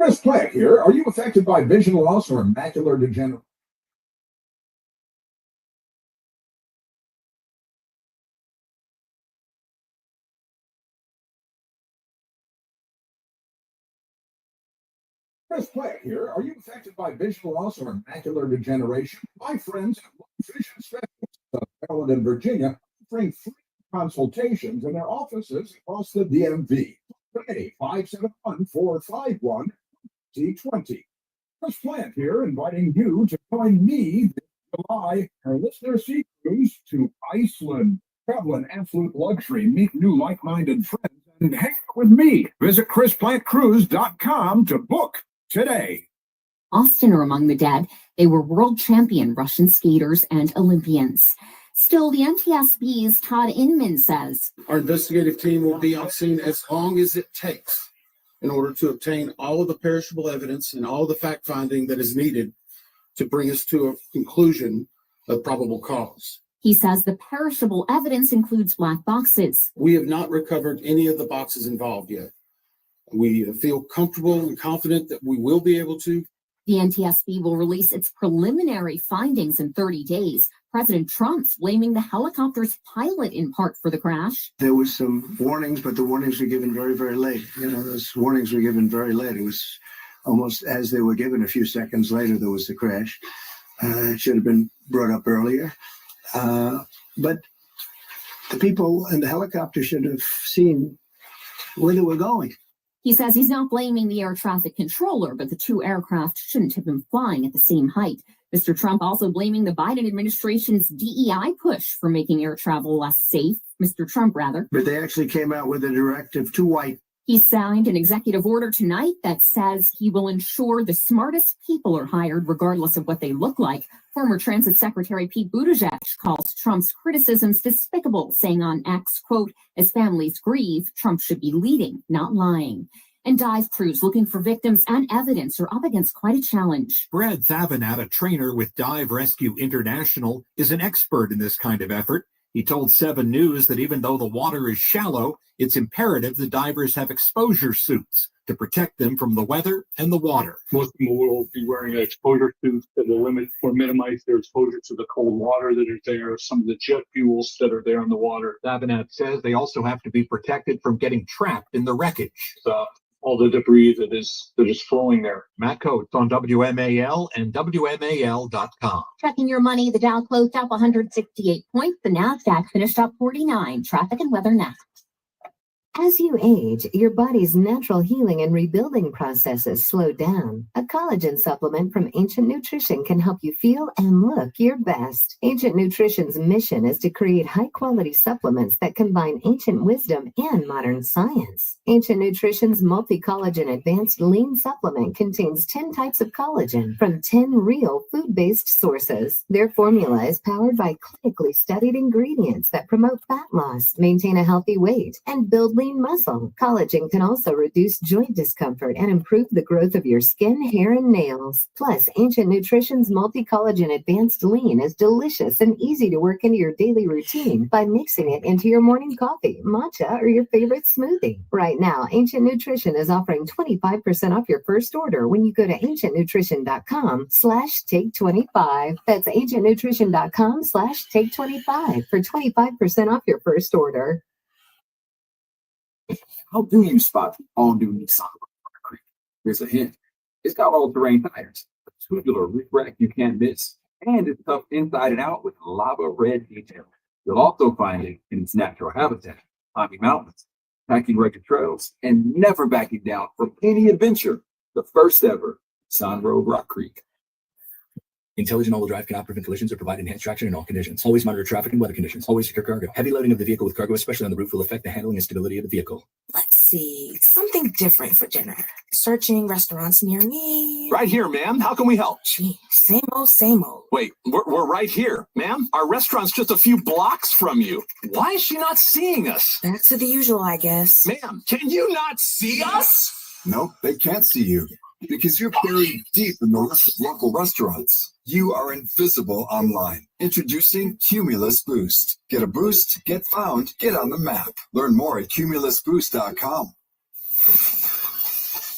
Chris Platt here. Are you affected by vision loss or macular degeneration? Chris Platt here. Are you affected by vision loss or macular degeneration? My friends at vision specialists of Maryland and Virginia offering free consultations in their offices across the DMV. Today, 571-451-C20. Chris Plant here, inviting you to join me this July, our listener sea cruise to Iceland. Travel in absolute luxury, meet new like-minded friends, and hang out with me. Visit ChrisPlantCruise.com to book today. Austin are among the dead. They were world champion Russian skaters and Olympians. Still, the NTSB's Todd Inman says, our investigative team will be on scene as long as it takes in order to obtain all of the perishable evidence and all of the fact-finding that is needed to bring us to a conclusion of probable cause. He says the perishable evidence includes black boxes. We have not recovered any of the boxes involved yet. We feel comfortable and confident that we will be able to. The NTSB will release its preliminary findings in 30 days. President Trump's blaming the helicopter's pilot in part for the crash. There was some warnings, but the warnings were given very, very late. Those warnings were given very late. It was almost as they were given a few seconds later, there was the crash. It should have been brought up earlier. But the people in the helicopter should have seen where they were going. He says he's not blaming the air traffic controller, but the two aircraft shouldn't have been flying at the same height. Mr. Trump also blaming the Biden administration's DEI push for making air travel less safe. Mr. Trump, rather. But they actually came out with a directive to white. He signed an executive order tonight that says he will ensure the smartest people are hired regardless of what they look like. Former Transit Secretary Pete Buttigieg calls Trump's criticisms despicable, saying on X, quote, as families grieve, Trump should be leading, not lying. And dive crews looking for victims and evidence are up against quite a challenge. Brad Thavanat, a trainer with Dive Rescue International, is an expert in this kind of effort. He told 7 News that even though the water is shallow, it's imperative the divers have exposure suits to protect them from the weather and the water. Most people will be wearing exposure suits that will limit or minimize their exposure to the cold water that is there, some of the jet fuels that are there in the water. Thavanat says they also have to be protected from getting trapped in the wreckage. All the debris that is flowing there. Matt Coates on WMAL and WMAL.com. Checking your money, the Dow closed up 168 points. The Nasdaq finished up 49. Traffic and weather next. As you age, your body's natural healing and rebuilding processes slow down. A collagen supplement from Ancient Nutrition can help you feel and look your best. Ancient Nutrition's mission is to create high-quality supplements that combine ancient wisdom and modern science. Ancient Nutrition's multi-collagen advanced lean supplement contains 10 types of collagen from 10 real food-based sources. Their formula is powered by clinically studied ingredients that promote fat loss, maintain a healthy weight, and build lean muscle. Collagen can also reduce joint discomfort and improve the growth of your skin, hair, and nails. Plus, Ancient Nutrition's multi-collagen advanced lean is delicious and easy to work into your daily routine by mixing it into your morning coffee, matcha, or your favorite smoothie. Right now, Ancient Nutrition is offering 25% off your first order when you go to ancientnutrition.com/take25. That's ancientnutrition.com/take25 for 25% off your first order. How do you spot the all-new Nissan Rogue Creek? Here's a hint. It's got all-terrain tires, a tubular roof rack you can't miss, and it's tough inside and out with lava red detail. You'll also find it in its natural habitat, climbing mountains, hiking rugged trails, and never backing down from any adventure. The first ever Nissan Rogue Rock Creek. Intelligent all-wheel drive cannot prevent collisions or provide enhanced traction in all conditions. Always monitor traffic and weather conditions. Always secure cargo. Heavy loading of the vehicle with cargo, especially on the roof, will affect the handling and stability of the vehicle. Let's see. Something different for dinner. Searching restaurants near me. Right here, ma'am. How can we help? Gee, same old, same old. Wait, we're right here. Ma'am, our restaurant's just a few blocks from you. Why is she not seeing us? Back to the usual, I guess. Ma'am, can you not see us? Nope, they can't see you. Because you're buried deep in the local restaurants. You are invisible online. Introducing Cumulus Boost. Get a boost, get found, get on the map. Learn more at cumulusboost.com.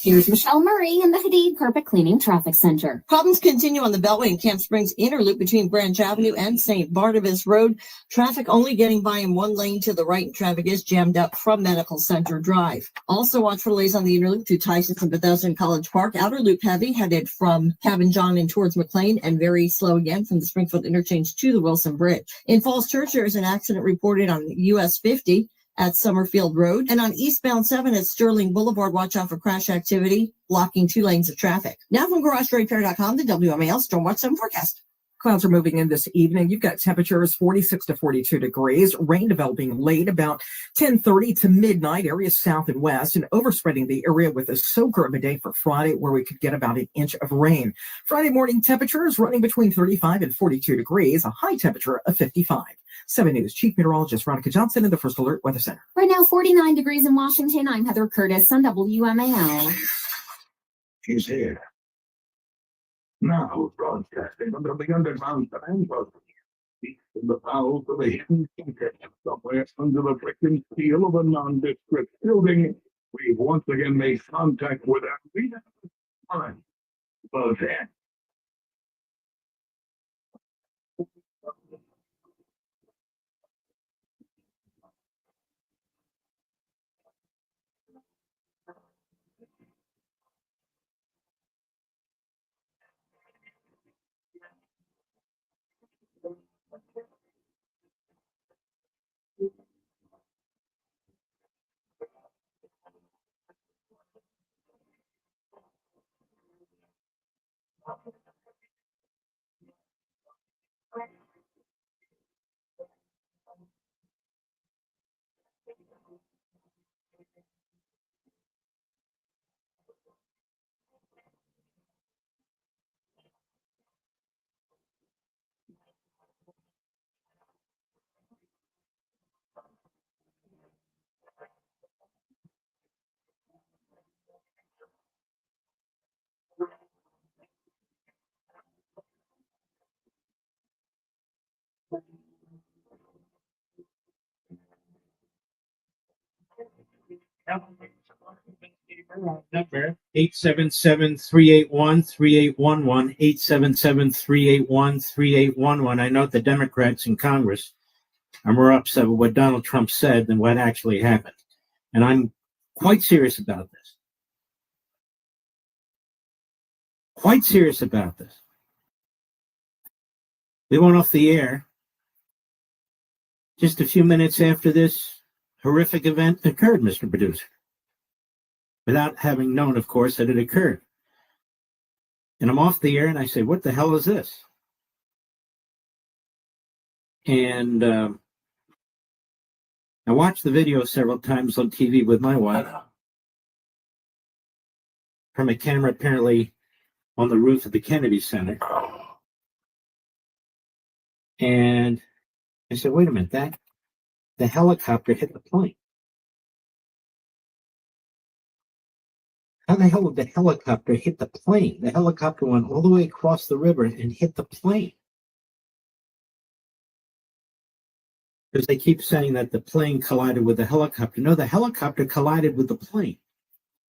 Here's Michelle Murray in the Hadid Carpet Cleaning Traffic Center. Problems continue on the Beltway and Camp Springs inner loop between Branch Avenue and St. Barnabas Road. Traffic only getting by in one lane to the right, and traffic is jammed up from Medical Center Drive. Also watch for delays on the inner loop to Tysons and Bethesda and College Park. Outer loop heavy headed from Cabin John and towards McLean, and very slow again from the Springfield interchange to the Wilson Bridge. In Falls Church, there is an accident reported on US 50 at Summerfield Road, and on eastbound 7 at Sterling Boulevard, watch out for crash activity, blocking 2 lanes of traffic. Now from GarageRepair.com, the WMAL Stormwatch 7 forecast. Clouds are moving in this evening. You've got temperatures 46 to 42 degrees, rain developing late about 10:30 to midnight, areas south and west, and overspreading the area with a soaker of a day for Friday, where we could get about an inch of rain. Friday morning temperatures running between 35 and 42 degrees, a high temperature of 55. 7 News Chief Meteorologist Veronica Johnson in the First Alert Weather Center. Right now, 49 degrees in Washington. I'm Heather Curtis on WMAL. She's here. Now broadcasting under the underground triangle. Deep in the bowels of a huge bunker, somewhere under the brick and steel of a nondescript building, we've once again made contact with our leader. Well, then. Number 877-381-3811, 877-381-3811. I know the Democrats in Congress are more upset with what Donald Trump said than what actually happened. And I'm quite serious about this. Quite serious about this. We went off the air just a few minutes after this horrific event occurred, Mr. Producer, without having known, of course, that it occurred. And I'm off the air and I say, what the hell is this? And I watched the video several times on TV with my wife from a camera apparently on the roof of the Kennedy Center. And I said, wait a minute, the helicopter hit the plane. How the hell did the helicopter hit the plane? The helicopter went all the way across the river and hit the plane. Because they keep saying that the plane collided with the helicopter. No, the helicopter collided with the plane.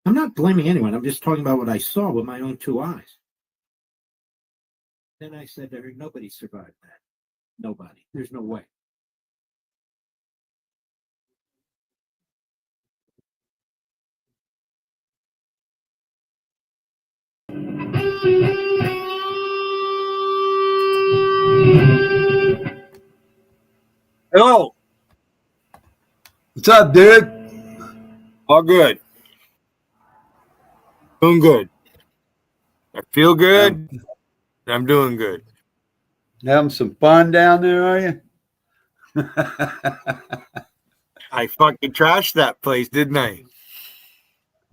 I'm not blaming anyone. I'm just talking about what I saw with my own 2 eyes. Then I said to her, nobody survived that. Nobody. There's no way. Hello. What's up, dude? All good. Doing good. I feel good. I'm doing good. Having some fun down there, are you? I fucking trashed that place, didn't I?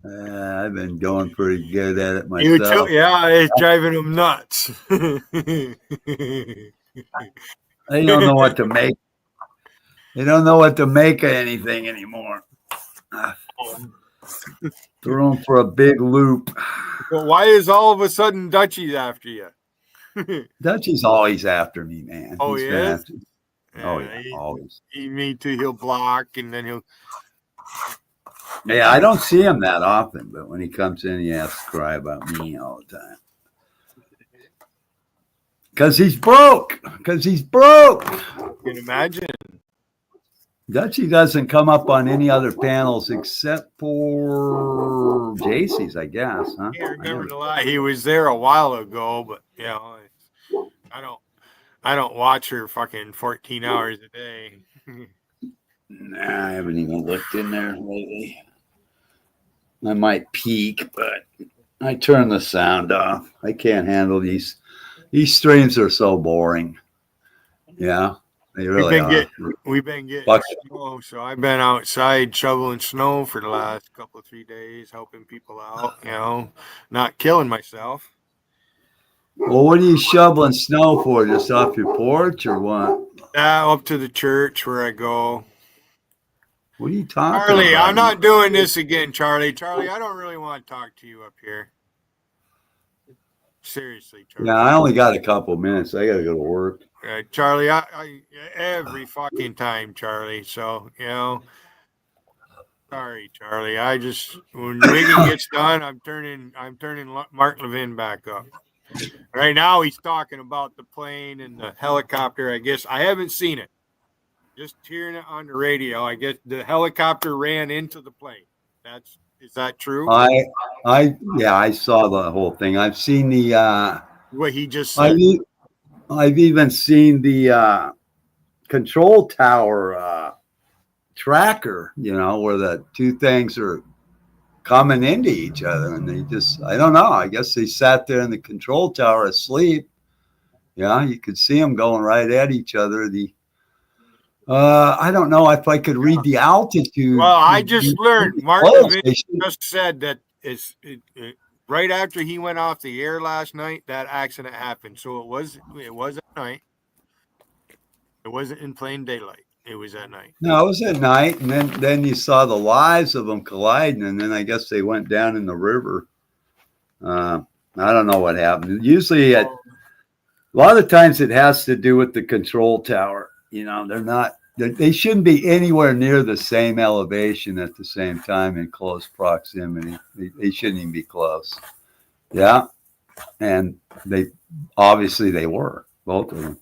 I've been going pretty good at it myself. You too? Yeah, it's driving them nuts. They don't know what to make. They don't know what to make of anything anymore. Thrown for a big loop. Well, why is all of a sudden Dutchie's after you? Dutchie's always after me, man. Oh, He's he been is? after me. Oh, yeah, always. Me too. He'll block and then Yeah, I don't see him that often, but when he comes in, he has to cry about me all the time. Because he's broke. Because he's broke. You can imagine. Dutchy doesn't come up on any other panels except for JC's, I guess. Huh? I remember a lot. He was there a while ago, but you know, I don't watch her fucking 14 hours a day. Nah, I haven't even looked in there lately. I might peek, but I turn the sound off. I can't handle these. These streams are so boring. Yeah, they really are. We've been getting snow, so I've been outside shoveling snow for the last couple of 3 days, helping people out. You know, not killing myself. Well, what are you shoveling snow for? Just off your porch or what? Up to the church where I go. What are you talking Charlie, about? I'm not doing this again, Charlie. Charlie, I don't really want to talk to you up here. Seriously, Charlie. Yeah, I only got a couple minutes. I got to go to work. Charlie, I every fucking time, Charlie. So, you know, sorry, Charlie. I just when Wiggin gets done, I'm turning Mark Levin back up. Right now, he's talking about the plane and the helicopter. I guess I haven't seen it. Just hearing it on the radio. I guess the helicopter ran into the plane. Is that true? I saw the whole thing. I've seen the what he just said. I've even seen the control tower tracker, you know, where the two things are coming into each other, and they just, I don't know, I guess they sat there in the control tower asleep. Yeah, you could see them going right at each other. I don't know if I could read the altitude. Well, I just learned Mark Levin just said that right after he went off the air last night, that accident happened. So it was at night. It wasn't in plain daylight. It was at night. No, it was at night, and then you saw the lives of them colliding, and then I guess they went down in the river. I don't know what happened. Usually, a lot of times it has to do with the control tower. You know, they shouldn't be anywhere near the same elevation at the same time in close proximity. They shouldn't even be close. Yeah, and they were, both of them.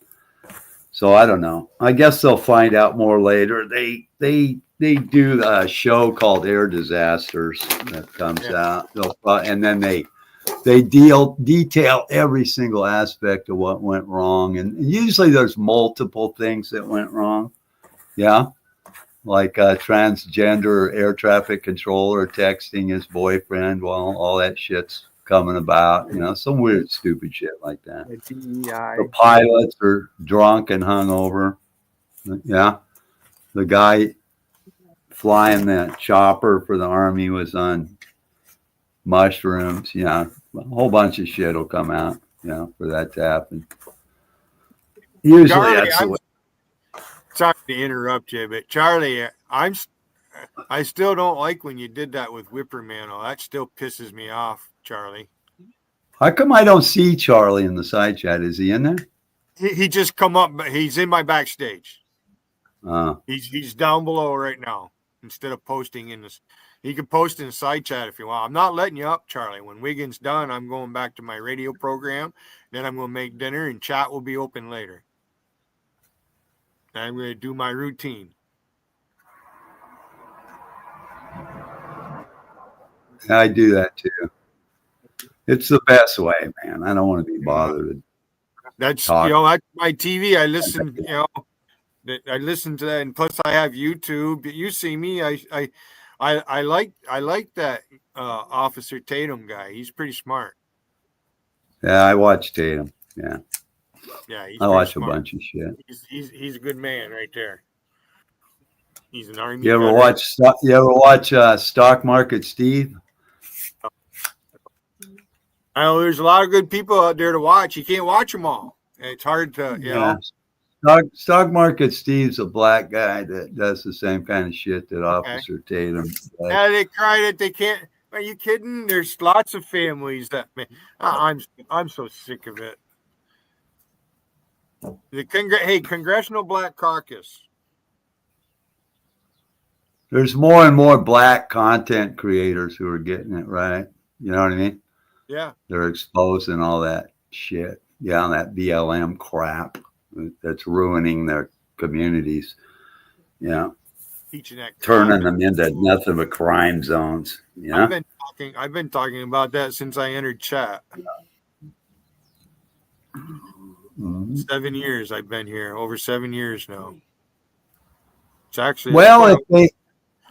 So I don't know. I guess they'll find out more later. They do a show called Air Disasters that comes out, and then they detail every single aspect of what went wrong, and usually there's multiple things that went wrong. Yeah, like a transgender air traffic controller texting his boyfriend while all that shit's coming about, you know, some weird stupid shit like that. The pilots are drunk and hungover. Yeah, the guy flying that chopper for the Army was on mushrooms. Yeah, a whole bunch of shit will come out, you know, for that to happen. Usually Charlie, that's the way. Sorry to interrupt you, but Charlie, I still don't like when you did that with Whipperman. That still pisses me off, Charlie. How come I don't see Charlie in the side chat? Is he in there? He just come up, but he's in my backstage. Uh, He's down below right now. Instead of posting in this, he can post in the side chat if you want. I'm not letting you up, Charlie. When Wiggins done, I'm going back to my radio program. Then I'm going to make dinner, and chat will be open later. I'm going to do my routine. I do that too. It's the best way, man. I don't want to be bothered. That's talk. You know, that's my TV. I listen. You know, I listen to that, and plus I have YouTube. You see me. I like that Officer Tatum guy. He's pretty smart. Yeah, I watch Tatum. Yeah. Yeah, I watch a bunch of shit. He's a good man right there. He's an Army. You ever watch Stock Market Steve? I know there's a lot of good people out there to watch. You can't watch them all. It's hard to, you know. Stock Market Steve's a black guy that does the same kind of shit that Officer Tatum does. Yeah, they cry that they can't. Are you kidding? There's lots of families that, man, I'm so sick of it. Congressional Black Caucus. There's more and more black content creators who are getting it right. You know what I mean? Yeah. They're exposing all that shit. Yeah, that BLM crap that's ruining their communities. Yeah. Teaching that Turning them into nothing but crime zones. Yeah. I've been talking about that since I entered chat. 7 years I've been here, over 7 years now. It's actually well,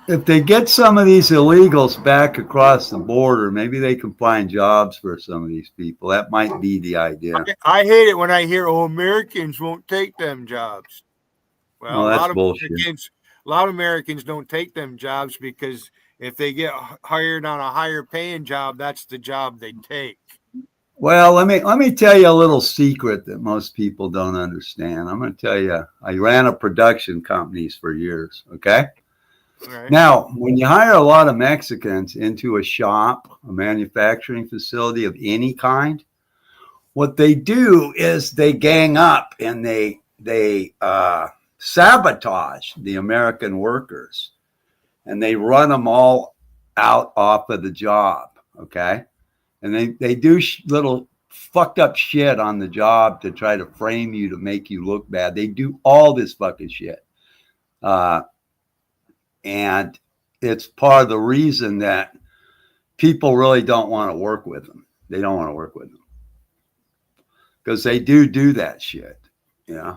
if they get some of these illegals back across the border, maybe they can find jobs for some of these people. That might be the idea. I hate it when I hear, "Oh, Americans won't take them jobs." Well, that's bullshit. A lot of Americans don't take them jobs because if they get hired on a higher paying job, that's the job they take. Well, let me tell you a little secret that most people don't understand. I'm going to tell you, I ran a production companies for years. Okay. Right. Now, when you hire a lot of Mexicans into a shop, a manufacturing facility of any kind, what they do is they gang up and they sabotage the American workers, and they run them all out off of the job. Okay. And they do little fucked up shit on the job to try to frame you to make you look bad. They do all this fucking shit. And it's part of the reason that people really don't want to work with them. They don't want to work with them because they do that shit. Yeah.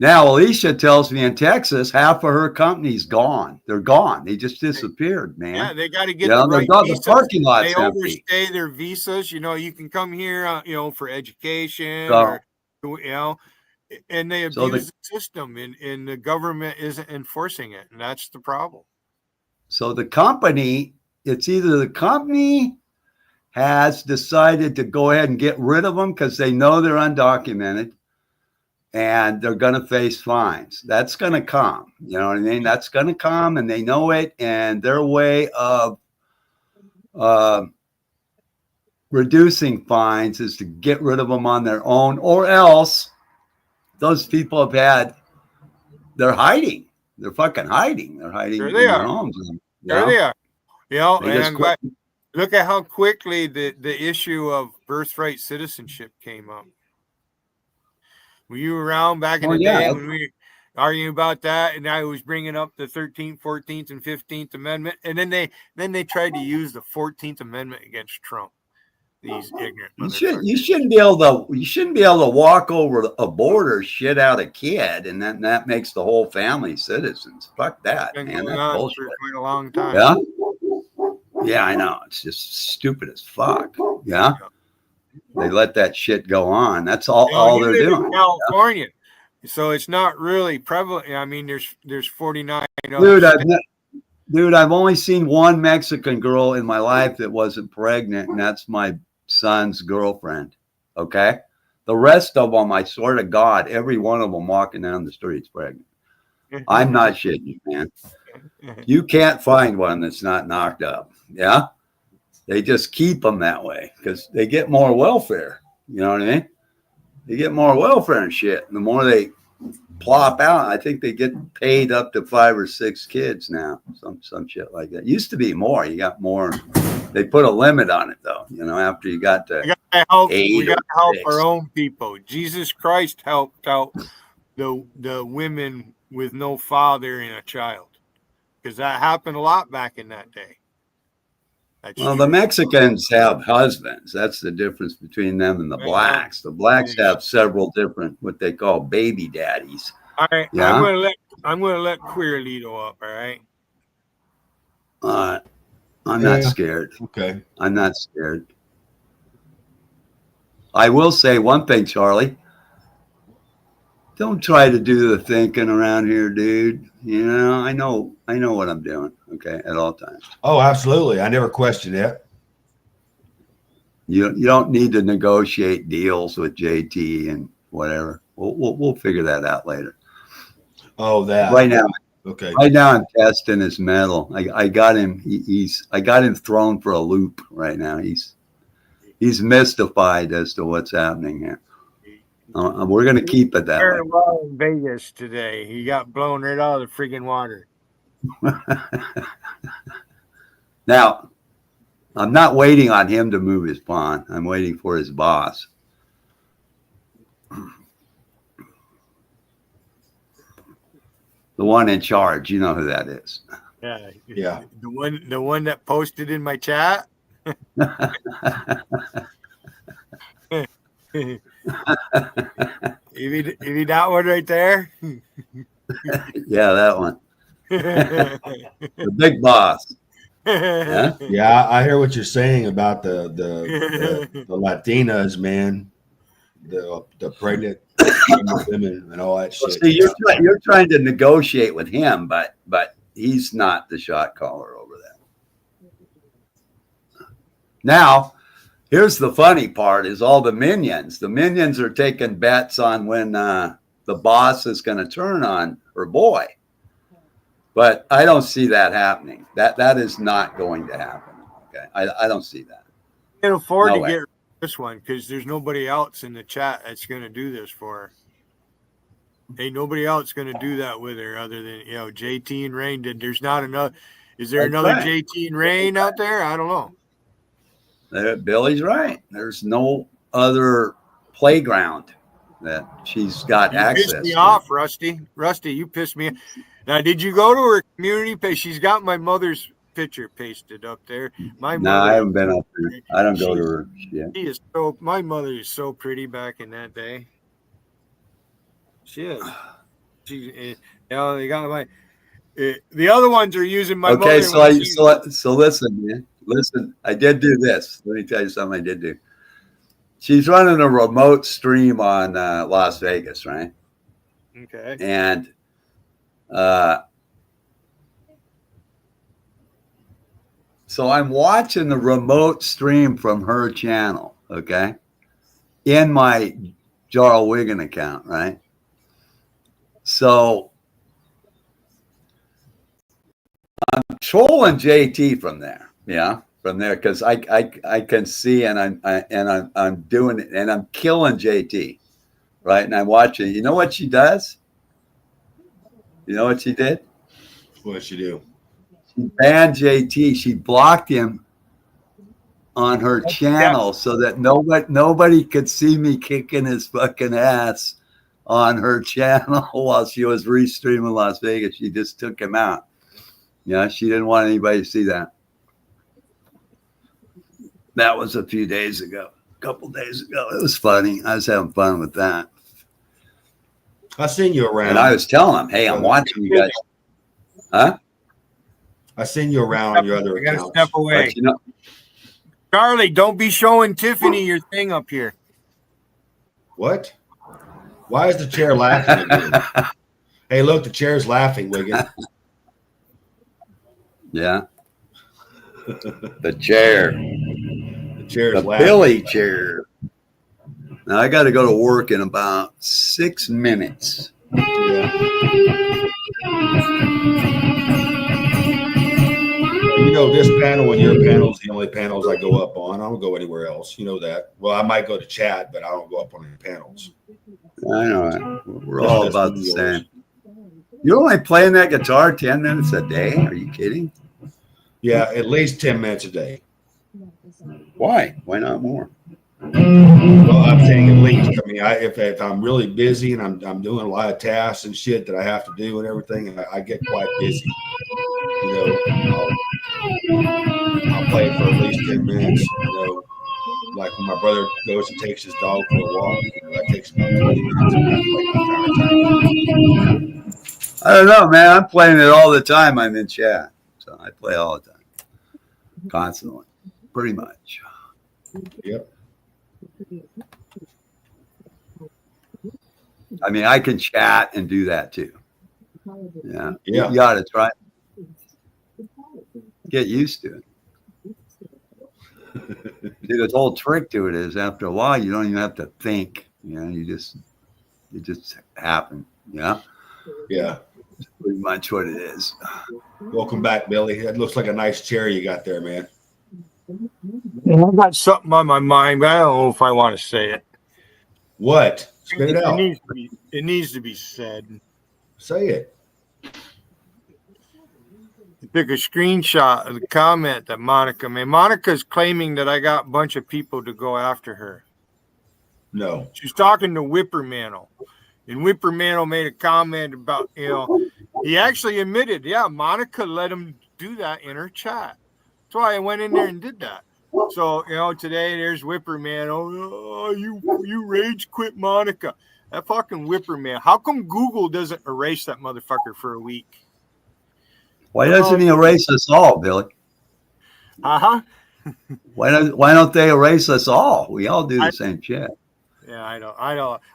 Now, Alicia tells me in Texas, half of her company's gone. They're gone. They just disappeared, man. Yeah, they got to get the right visas. visas. The parking lot's they empty. overstay their visas. You know, you can come here, for education So, or, and they abuse the system, and the government isn't enforcing it, and that's the problem. So the company, it's either the company has decided to go ahead and get rid of them because they know they're undocumented and they're going to face fines. That's going to come. You know what I mean? That's going to come, and they know it. And their way of reducing fines is to get rid of them on their own, or else those people they're hiding. They're fucking hiding. They're hiding in their homes. There they are. And I'm glad. Quit. Look at how quickly the issue of birthright citizenship came up. Were you around back in the day when we were arguing about that? And I was bringing up the 13th, 14th, and 15th Amendment, and then they tried to use the 14th Amendment against Trump. These ignorant. You shouldn't be able to walk over a border, shit out a kid, and then that makes the whole family citizens. Fuck that, man. That's bullshit. For quite a long time. Yeah. Yeah, I know. It's just stupid as fuck. Yeah. They let that shit go on. That's all they're doing. In California, so it's not really prevalent. I mean, there's 49. Dude, I've only seen one Mexican girl in my life that wasn't pregnant, and that's my son's girlfriend. Okay. The rest of them, I swear to God, every one of them walking down the street's pregnant. I'm not shitting you, man. You can't find one that's not knocked up. Yeah. They just keep them that way because they get more welfare. You know what I mean? They get more welfare and shit. And the more they plop out, I think they get paid up to 5 or 6 kids now. Some shit like that. Used to be more. You got more. They put a limit on it though. You know, after you got to we got to help our own people. Jesus Christ helped out the women with no father and a child, because that happened a lot back in that day. Well, the Mexicans have husbands. That's the difference between them and the blacks. The blacks have several different, what they call baby daddies. All right, yeah? I'm gonna let Queerlito up. All right. I'm not scared. Okay. I'm not scared. I will say one thing, Charlie. Don't try to do the thinking around here, dude. You know, I know what I'm doing. Okay, at all times. Oh, absolutely. I never questioned it. You don't need to negotiate deals with JT and whatever. We'll figure that out later. Oh, that right now. Okay. Right now, I'm testing his metal. I got him. I got him thrown for a loop right now. He's mystified as to what's happening here. We're going to keep it that way. Very well in Vegas today. He got blown right out of the friggin' water. Now, I'm not waiting on him to move his pond. I'm waiting for his boss. The one in charge. You know who that is. Yeah. Yeah. The one that posted in my chat. If you that one right there. Yeah, that one. The big boss. Yeah? Yeah, I hear what you're saying about the Latinas, man. The pregnant women and all that Well, shit. see, you're trying to negotiate with him, but he's not the shot caller over that. Now, here's the funny part: is all the minions. The minions are taking bets on when the boss is going to turn on her boy. But I don't see that happening. That is not going to happen. Okay, I don't see that. Can't afford No to way. get this one because there's nobody else in the chat that's going to do this for her. Ain't nobody else going to do that with her other than JT and Rain did. There's not enough. Is there That's another right. JT and Rain out there? I don't know. Billy's right. There's no other playground that she's got You access pissed me to. off, Rusty. Rusty, you pissed me. Now, did you go to her community page? She's got my mother's picture pasted up there. My No, I mother. haven't been up there. I don't go to her yet. She is so. My mother is so pretty back in that day. She is. She. They got my. The other ones are using my mother. Okay, so listen, man. Listen, I did do this. Let me tell you something I did do. She's running a remote stream on Las Vegas, right? Okay. And so I'm watching the remote stream from her channel, okay, in my Jarl Wiggin account, right? So I'm trolling JT from there, because I can see and I'm doing it and I'm killing JT, right? And I'm watching. You know what she does? You know what she did? What'd she do? She banned JT. She blocked him on her channel so that nobody could see me kicking his fucking ass on her channel while she was restreaming Las Vegas. She just took him out. Yeah, she didn't want anybody to see that. That was a few days ago, a couple days ago. It was funny. I was having fun with that. I seen you around. And I was telling him, hey, I'm watching you guys. Huh? I seen you around on your other I gotta accounts. step away. But, you know, Charlie, don't be showing Tiffany your thing up here. What? Why is the chair laughing again? Hey, look, the chair's laughing, Wiggin. Yeah. The chair. The chair is The laughing. Billy chair. Now I got to go to work in about 6 minutes. Yeah. You know, this panel and your panel is the only panels I go up on. I don't go anywhere else. You know that. Well, I might go to chat, but I don't go up on any panels. I know it. We're Just all listen about to the yours. same. You're only playing that guitar 10 minutes a day? Are you kidding? Yeah, at least 10 minutes a day. Why? Why not more? Well, I'm saying at least. I mean, if I'm really busy and I'm doing a lot of tasks and shit that I have to do and everything, and I get quite busy. You know, I'll play it for at least 10 minutes. You know, like when my brother goes and takes his dog for a walk, you know, that takes about 20 minutes. And I play my entire time. I don't know, man. I'm playing it all the time. I'm in chat. So I play all the time. Constantly. Pretty much. Yep. I mean, I can chat and do that too. Yeah. Yeah. You got to try. Get used to it. See, the whole trick to it is after a while, you don't even have to think. You know, it just happen. Yeah. Yeah. That's pretty much what it is. Welcome back, Billy. It looks like a nice chair you got there, man. I've got something on my mind, but I don't know if I want to say it. What? Spit it out. It, it, needs, to be, it needs to be said. Say it. Took a screenshot of the comment that Monica made. Monica's claiming that I got a bunch of people to go after her. No. She's talking to Whippermantle. And Whippermantle made a comment about, he actually admitted, yeah, Monica let him do that in her chat. That's why I went in there and did that. So, today there's Whippermantle. Oh, you rage quit Monica. That fucking Whippermantle. How come Google doesn't erase that motherfucker for a week? Why doesn't he erase us all, Billy? Uh-huh. Why don't they erase us all? We all do the same shit. Yeah,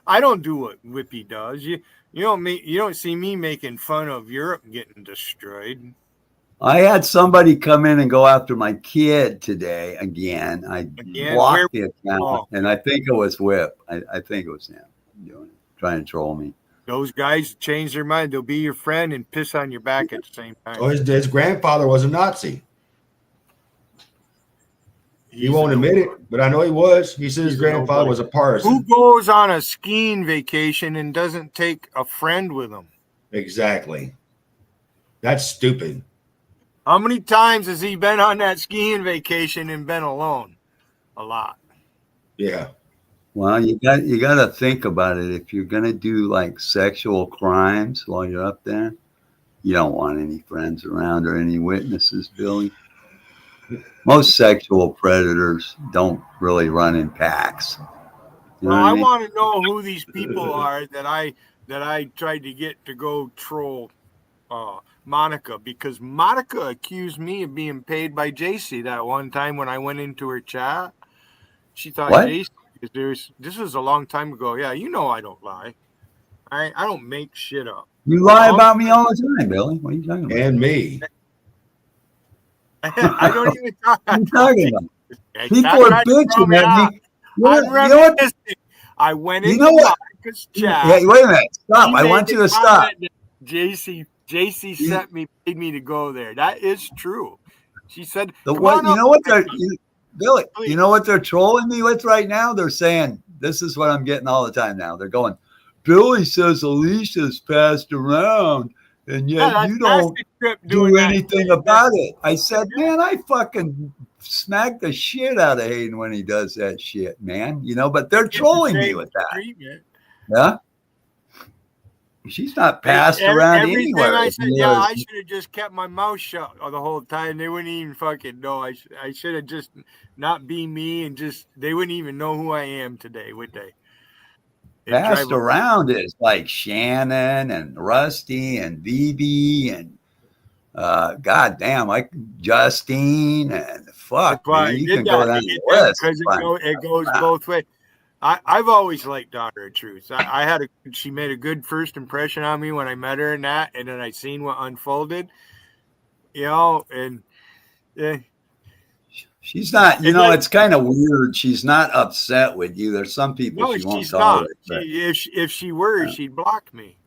I don't do what Whippy does. You don't see me making fun of Europe getting destroyed. I had somebody come in and go after my kid today again. I blocked the account, and I think it was Whip. I think it was him trying to troll me. Those guys change their mind. They'll be your friend and piss on your back at the same time. Oh, his grandfather was a Nazi. He won't admit it, but I know he was. He said his grandfather was a partisan. Who goes on a skiing vacation and doesn't take a friend with them? Exactly. That's stupid. How many times has he been on that skiing vacation and been alone? A lot. Yeah. Well, you got to think about it. If you're gonna do like sexual crimes while you're up there, you don't want any friends around or any witnesses, Billy. Most sexual predators don't really run in packs. You know Well, what I mean? want to know who these people are that I tried to get to go troll Monica, because Monica accused me of being paid by JC that one time when I went into her chat. She thought What? JC, this was a long time ago. Yeah, I don't lie. I don't make shit up. You lie about me all the time, Billy. What are you talking about? And me. I don't even talk. What are you talking about? People That's are right, throw bitching me at out. me. I'm reminiscing. I went into Monica's chat. Yeah, wait a minute. Stop. She I made want the you to stop. comment that JC sent me, paid me to go there. That is true. She said, Billy, you know what they're trolling me with right now? They're saying, this is what I'm getting all the time now. They're going, Billy says Alicia's passed around, and yet you don't do anything about it. I said, man, I fucking smack the shit out of Hayden when he does that shit, man. But they're trolling me with that. Yeah? She's not passed around everything anywhere. I said, I should have just kept my mouth shut the whole time. They wouldn't even fucking know. I should have just not be me, and they wouldn't even know who I am today, would they? Passed around is like Shannon and Rusty and BB and goddamn, like Justine and fuck, man, you can go down the list. Because it goes both ways. I've always liked Daughter of Truth. She made a good first impression on me when I met her and then I seen what unfolded. And she's not, it's kind of weird. She's not upset with you. There's some people she won't tolerate. If she were, she'd block me.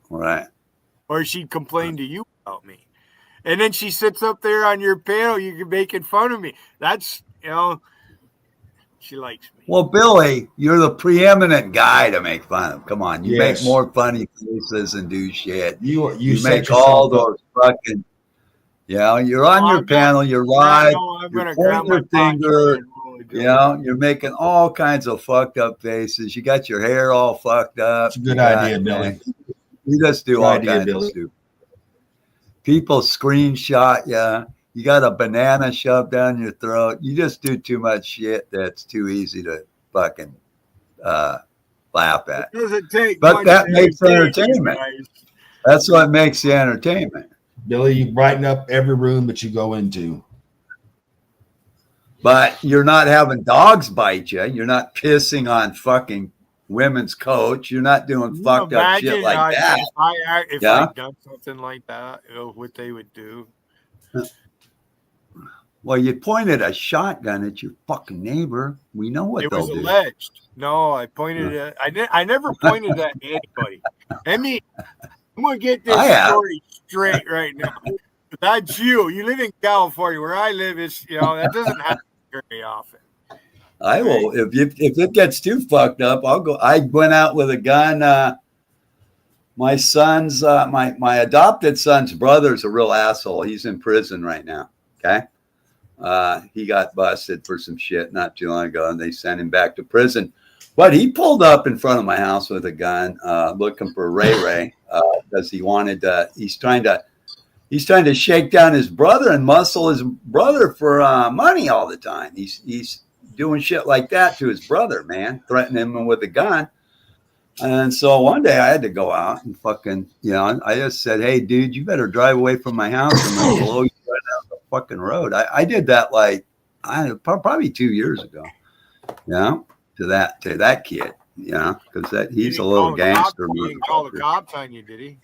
Right. Or she'd complain to you about me. And then she sits up there on your panel, you're making fun of me. That's, she likes me. Well, Billy, you're the preeminent guy to make fun of. Come on. You make more funny faces and do shit. You make all those fucking, you're on your panel, you're live, you're pointing your finger, you're making all kinds of fucked up faces. You got your hair all fucked up. It's a good idea, Billy. You just do all kinds of stupid. People screenshot you. You got a banana shoved down your throat. You just do too much shit that's too easy to fucking laugh at. But that makes entertainment. That's what makes the entertainment. Billy, you brighten up every room that you go into. But you're not having dogs bite you. You're not pissing on fucking women's coach. You're not doing fucked up shit like that. If I'd done something like that, what they would do. Well, you pointed a shotgun at your fucking neighbor. We know what they'll do. It was alleged. No, I pointed at. I never pointed at anybody. I mean, I'm gonna get this story straight right now. That's you. You live in California. Where I live is, that doesn't happen very often. I will. If it gets too fucked up, I'll go. I went out with a gun my son's my adopted son's brother's a real asshole. He's in prison right now. Okay. He got busted for some shit not too long ago, and they sent him back to prison. But he pulled up in front of my house with a gun, looking for Ray, because he wanted to. He's trying to shake down his brother and muscle his brother for money all the time. He's doing shit like that to his brother, man, threatening him with a gun. And so one day I had to go out and fucking, I just said, "Hey, dude, you better drive away from my house. I'm gonna blow you right down the fucking road." I did that probably 2 years ago, to that kid, because he's a little gangster. He didn't call the cops on you, did he?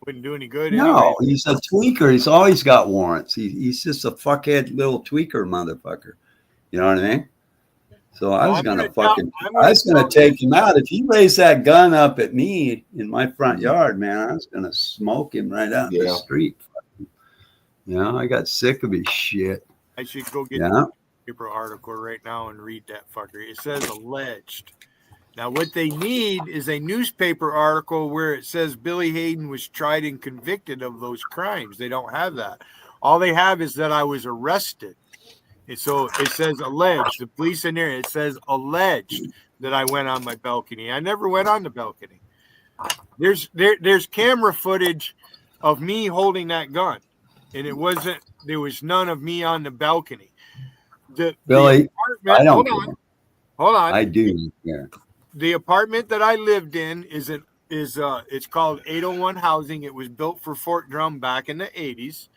Wouldn't do any good. No, anyway. he's a tweaker. He's always got warrants. He's just a fuckhead little tweaker motherfucker. You know what I mean? So I was gonna take him out. If he raised that gun up at me in my front yard, man, I was gonna smoke him right out in the street. I got sick of his shit. I should go get the paper article right now and read that fucker. It says alleged. Now, what they need is a newspaper article where it says Billy Hayden was tried and convicted of those crimes. They don't have that. All they have is that I was arrested. And so it says alleged. The police in there, it says alleged that I went on my balcony. I never went on the balcony. There's camera footage of me holding that gun, and there was none of me on the balcony. Billy, I don't. Hold on. I do. Yeah. The apartment that I lived in is it's called 801 housing. It was built for Fort Drum back in the 80s.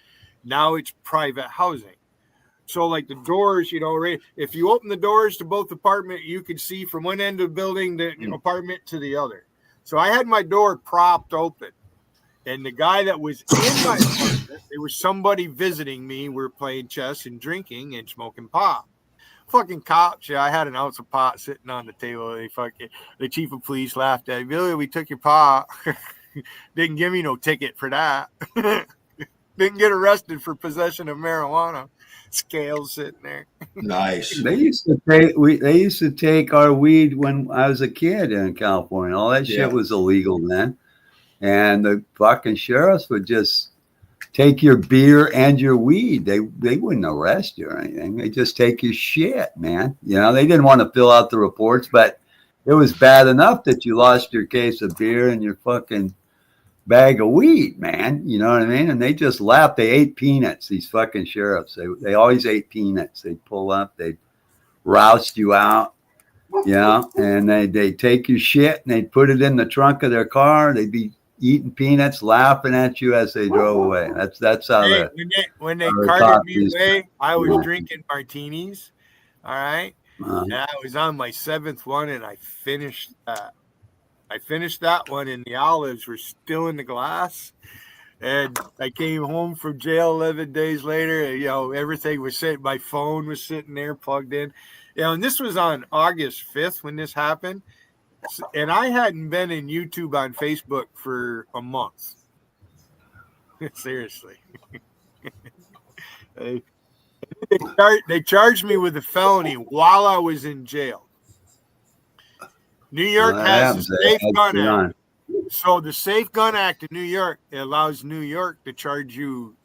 Now it's private housing. So like the doors, if you open the doors to both apartment, you could see from one end of the building the apartment to the other. So I had my door propped open, and the guy that was in my apartment, there was somebody visiting me. We were playing chess and drinking and smoking pot. Fucking cops, I had an ounce of pot sitting on the table. The chief of police laughed at me. "Billy, we took your pot." Didn't give me no ticket for that. Didn't get arrested for possession of marijuana. Scales sitting there. Nice. They used to take our weed when I was a kid in California. All that shit was illegal then. And the fucking sheriffs would just take your beer and your weed. They wouldn't arrest you or anything. They just take your shit, man. They didn't want to fill out the reports, but it was bad enough that you lost your case of beer and your fucking bag of weed, man. You know what I mean? And they just laughed. They ate peanuts, these fucking sheriffs. They always ate peanuts. They'd pull up, they'd roust you out, and they'd take your shit and they'd put it in the trunk of their car. They'd be eating peanuts, laughing at you as they drove away. That's how when they carted me away, I was drinking martinis. All right. And I was on my 7th one, and I finished that. One, and the olives were still in the glass. And I came home from jail 11 days later. And, everything was sitting. My phone was sitting there plugged in. And this was on August 5th when this happened. And I hadn't been in YouTube on Facebook for a month. Seriously. They charged me with a felony while I was in jail. New York has the Safe Gun Act. So the Safe Gun Act in New York, it allows New York to charge you,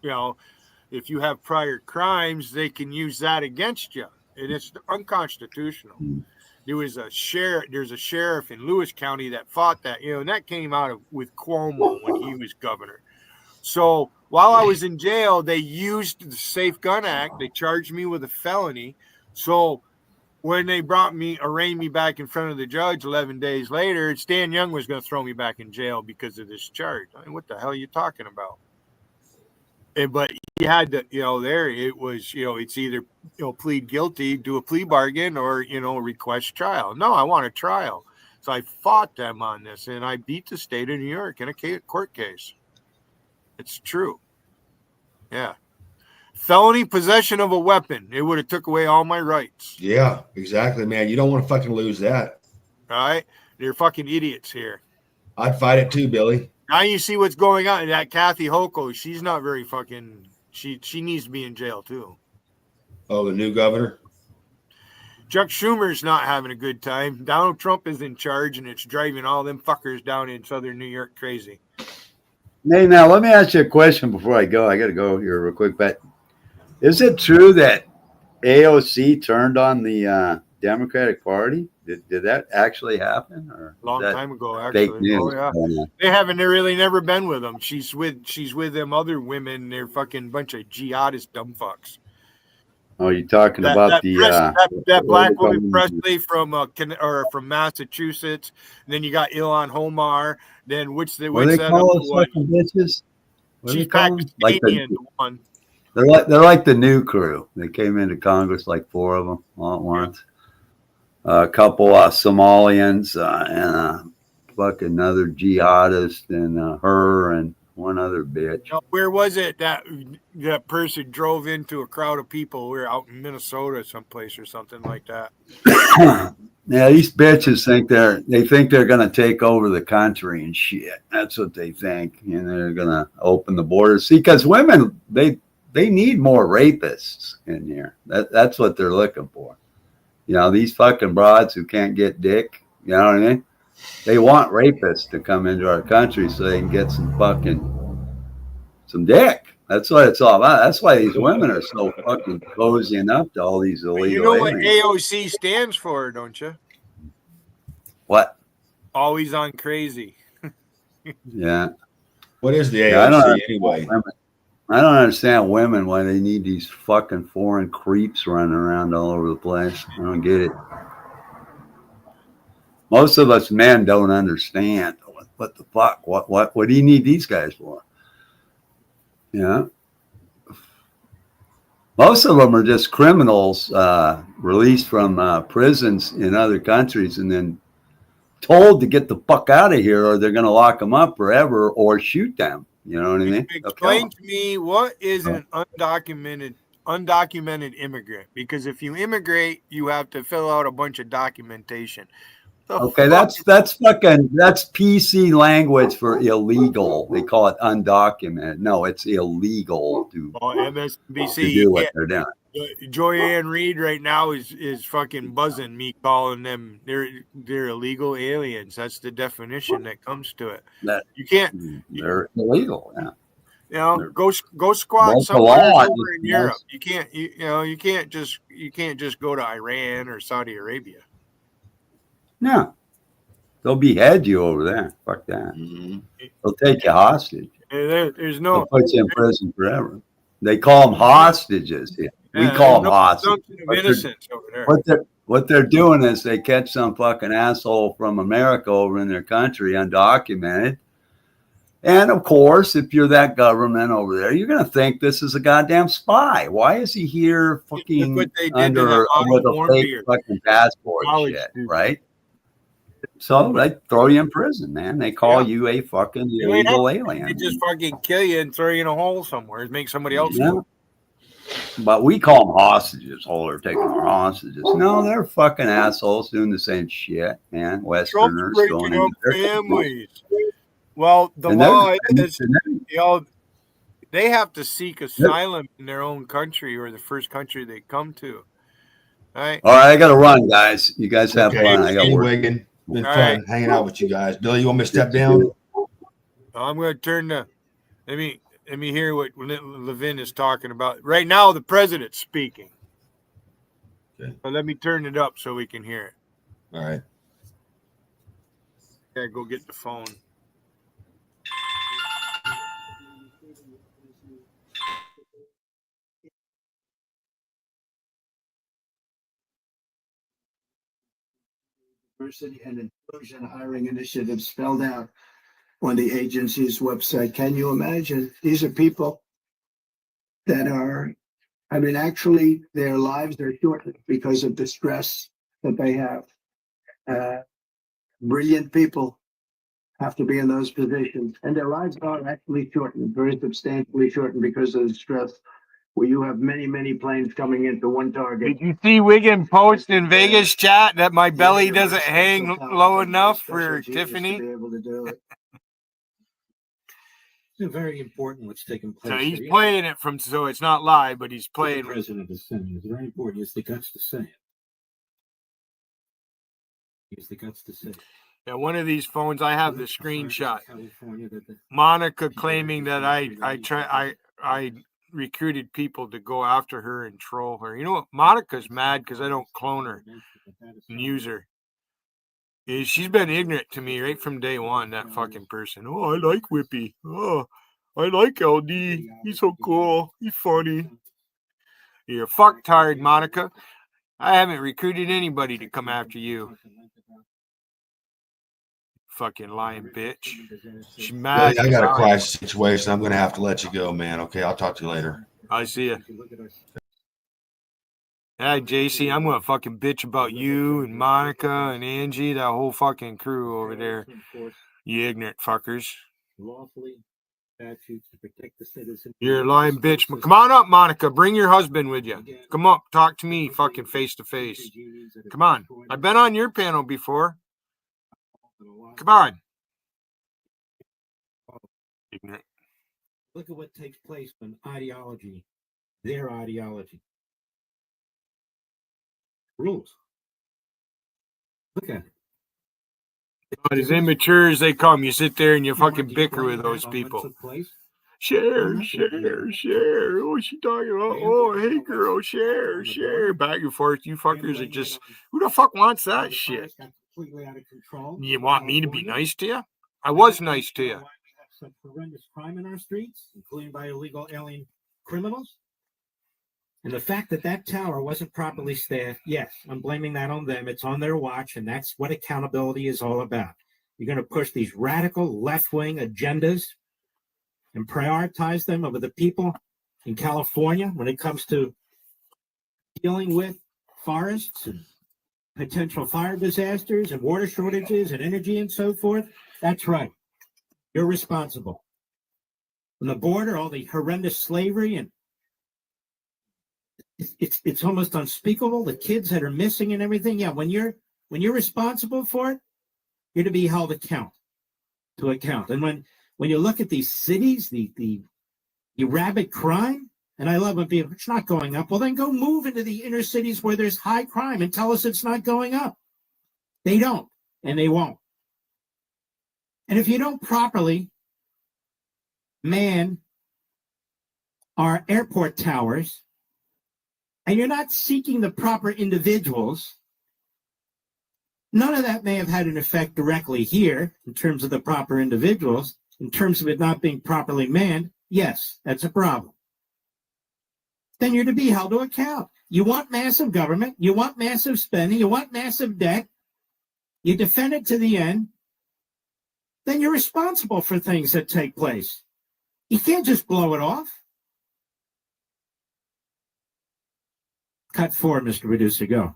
if you have prior crimes, they can use that against you. And it's unconstitutional. There's a sheriff in Lewis County that fought that, and that came out with Cuomo when he was governor. So while I was in jail, they used the Safe Gun Act. They charged me with a felony. So when they arraigned me back in front of the judge 11 days later, Stan Young was going to throw me back in jail because of this charge. I mean, what the hell are you talking about? But he had to, there it was, it's either, plead guilty, do a plea bargain, or, request trial. No, I want a trial. So I fought them on this, and I beat the state of New York in a court case. It's true. Yeah. Felony possession of a weapon. It would have took away all my rights. Yeah, exactly, man. You don't want to fucking lose that. All right? They're fucking idiots here. I'd fight it too, Billy. Now you see what's going on. That Kathy Hochul, she's not very fucking... She needs to be in jail, too. Oh, the new governor? Chuck Schumer's not having a good time. Donald Trump is in charge, and it's driving all them fuckers down in southern New York crazy. Hey, now let me ask you a question before I go. I got to go here real quick. But is it true that AOC turned on the Democratic Party? Did that actually happen, or Long is that time ago, fake actually. news? Oh yeah, they haven't really never been with them. She's with them other women. They're fucking bunch of jihadist dumb fucks. Oh, you're talking about the that black what woman do you call them? Presley from Massachusetts. And then you got Ilhan Omar. Then What do which they that call other those one? fucking bitches? What do She's they call them? Like Pakistani, the one. they're like the new crew. They came into Congress, like 4 of them all at once. A couple Somalians and fucking another jihadist and her and one other bitch. Now, where was it that person drove into a crowd of people? We were out in Minnesota, someplace or something like that. Yeah, these bitches think they're gonna take over the country and shit. That's what they think, and they're gonna open the borders. See, because women they need more rapists in here. That's what they're looking for. You know, these fucking broads who can't get dick. You know what I mean? They want rapists to come into our country so they can get some dick. That's what it's all about. That's why these women are so fucking cozying up to all these illegal You know what aliens. AOC stands for, don't you? What? Always on crazy. Yeah. What is the Yeah, AOC anyway? I don't understand women why they need these fucking foreign creeps running around all over the place. I don't get it. Most of us men don't understand. What the fuck? What do you need these guys for? Yeah. Most of them are just criminals released from prisons in other countries and then told to get the fuck out of here or they're going to lock them up forever or shoot them. You know what I mean? Explain to me what is an undocumented immigrant? Because if you immigrate, you have to fill out a bunch of documentation. Okay, that's PC language for illegal. They call it undocumented. No, it's illegal to MSNBC do what they're doing. Joyanne Reed right now is fucking buzzing me, calling them they're illegal aliens. That's the definition that comes to it. You can't. They're illegal. Yeah. You know, go squat somewhere over in Europe. You can't. You can't just go to Iran or Saudi Arabia. No, they'll behead you over there. Fuck that. They'll take you hostage. There's no. They'll put you in prison forever. They call them hostages here. We call them hostages. What they're doing is they catch some fucking asshole from America over in their country, undocumented. And of course, if you're that government over there, you're going to think this is a goddamn spy. Why is he here fucking with a fake fucking passport and shit, right? So they throw you in prison, man. They call you a fucking illegal alien. They just fucking kill you and throw you in a hole somewhere and make somebody else do it. But we call them hostages. Oh, they're taking our hostages. No, they're fucking assholes doing the same shit, man. Westerners going into their families. Well, the law is, they have to seek asylum in their own country or the first country they come to. All right. All right, I got to run, guys. You guys have fun. I got Kenny work. Wiggin. Been fun hanging out with you guys. Billy, you want me to step down? I'm going to turn let me hear what Levin is talking about. Right now, the president's speaking. Okay. So let me turn it up so we can hear it. All right. I gotta go get the phone. Diversity and inclusion hiring initiative spelled out on the agency's website. Can you imagine? These are people that are, actually their lives are shortened because of the stress that they have. Brilliant people have to be in those positions, and their lives are actually shortened, very substantially shortened because of the stress. Where you have many, many planes coming into one target. Did you see Wiggin post in Vegas chat that my belly doesn't hang low enough for Tiffany? To be able to do it. It's very important what's taking place. So he's playing it so it's not live, but he's playing. The president is saying it's very important. He has the guts to say it. Use the guts to say. Yeah, one of these phones, I have the screenshot. Monica claiming that I recruited people to go after her and troll her. You know what? Monica's mad because I don't clone her and use her. She's been ignorant to me right from day one, that fucking person. Oh, I like Whippy. Oh, I like LD. He's so cool. He's funny. You're fuck tired, Monica. I haven't recruited anybody to come after you. Fucking lying bitch. She's mad. I got a crisis situation. I'm going to have to let you go, man. Okay, I'll talk to you later. I see you. Hey, JC, I'm going to fucking bitch about you and Monica and Angie, that whole fucking crew over there. You ignorant fuckers. Lawfully statutes to protect the citizen. You're a lying bitch. Come on up, Monica. Bring your husband with you. Come up. Talk to me fucking face to face. Come on. I've been on your panel before. Come on. Ignorant. Look at what takes place when ideology, their ideology, rules. Look at it. But as immature as they come, you sit there and you fucking bicker with those people. Share. Oh, she talking about, oh, hey, girl, share. Back and forth. You fuckers are just, who the fuck wants that shit? You want me to be nice to you? I was nice to you. Some horrendous crime in our streets, including by illegal alien criminals. And the fact that that tower wasn't properly staffed, yes, I'm blaming that on them. It's on their watch, and that's what accountability is all about. You're going to push these radical left-wing agendas and prioritize them over the people in California when it comes to dealing with forests and potential fire disasters and water shortages and energy and so forth. That's right. You're responsible. On the border, all the horrendous slavery, and it's almost unspeakable. The kids that are missing and everything. Yeah, when you're responsible for it, you're to be held to account. And when you look at these cities, the rabid crime, and I love when people, it's not going up. Well, then go move into the inner cities where there's high crime and tell us it's not going up. They don't, and they won't. And if you don't properly man our airport towers, and you're not seeking the proper individuals, none of that may have had an effect directly here in terms of the proper individuals, in terms of it not being properly manned. Yes, that's a problem. Then you're to be held to account. You want massive government, you want massive spending, you want massive debt, you defend it to the end, then you're responsible for things that take place. You can't just blow it off. Cut 4, Mr. Producer, go.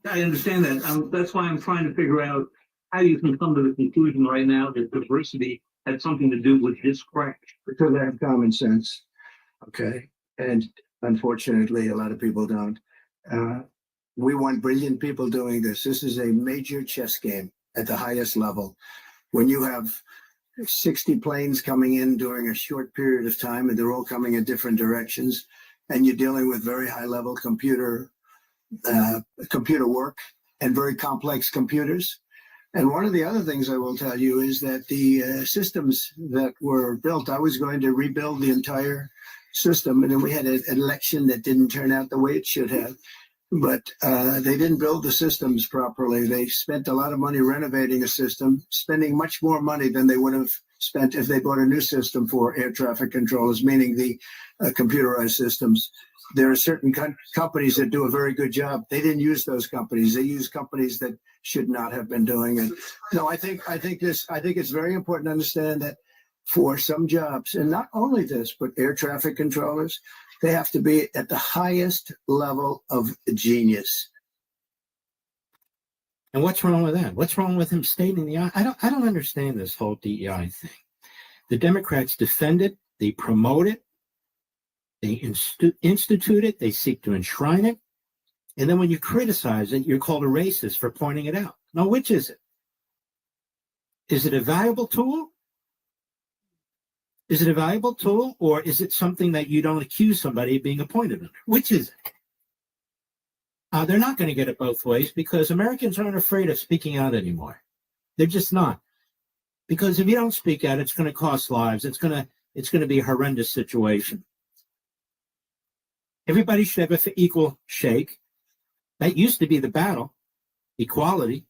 I understand that. That's why I'm trying to figure out how you can come to the conclusion right now that diversity had something to do with this crash. Because I have common sense. Okay. And unfortunately, a lot of people don't. We want brilliant people doing this. This is a major chess game at the highest level. When you have 60 planes coming in during a short period of time, and they're all coming in different directions, and you're dealing with very high level computer work and very complex computers. And one of the other things I will tell you is that the systems that were built, I was going to rebuild the entire system, and then we had an election that didn't turn out the way it should have. But they didn't build the systems properly. They spent a lot of money renovating a system, spending much more money than they would have spent if they bought a new system for air traffic controllers, meaning the computerized systems. There are certain companies that do a very good job. They didn't use those companies. They use companies that should not have been doing it. No, I think it's very important to understand that for some jobs, and not only this, but air traffic controllers, they have to be at the highest level of genius. And what's wrong with that? What's wrong with him stating the? I don't understand this whole DEI thing. The Democrats defend it, they promote it, they institute it, they seek to enshrine it, and then when you criticize it, you're called a racist for pointing it out. Now, which is it? Is it a valuable tool? Is it a valuable tool, or is it something that you don't accuse somebody of being appointed under? Which is it? They're not going to get it both ways because Americans aren't afraid of speaking out anymore. They're just not. Because if you don't speak out, it's going to cost lives. It's going to be a horrendous situation. Everybody should have an equal shake. That used to be the battle. Equality.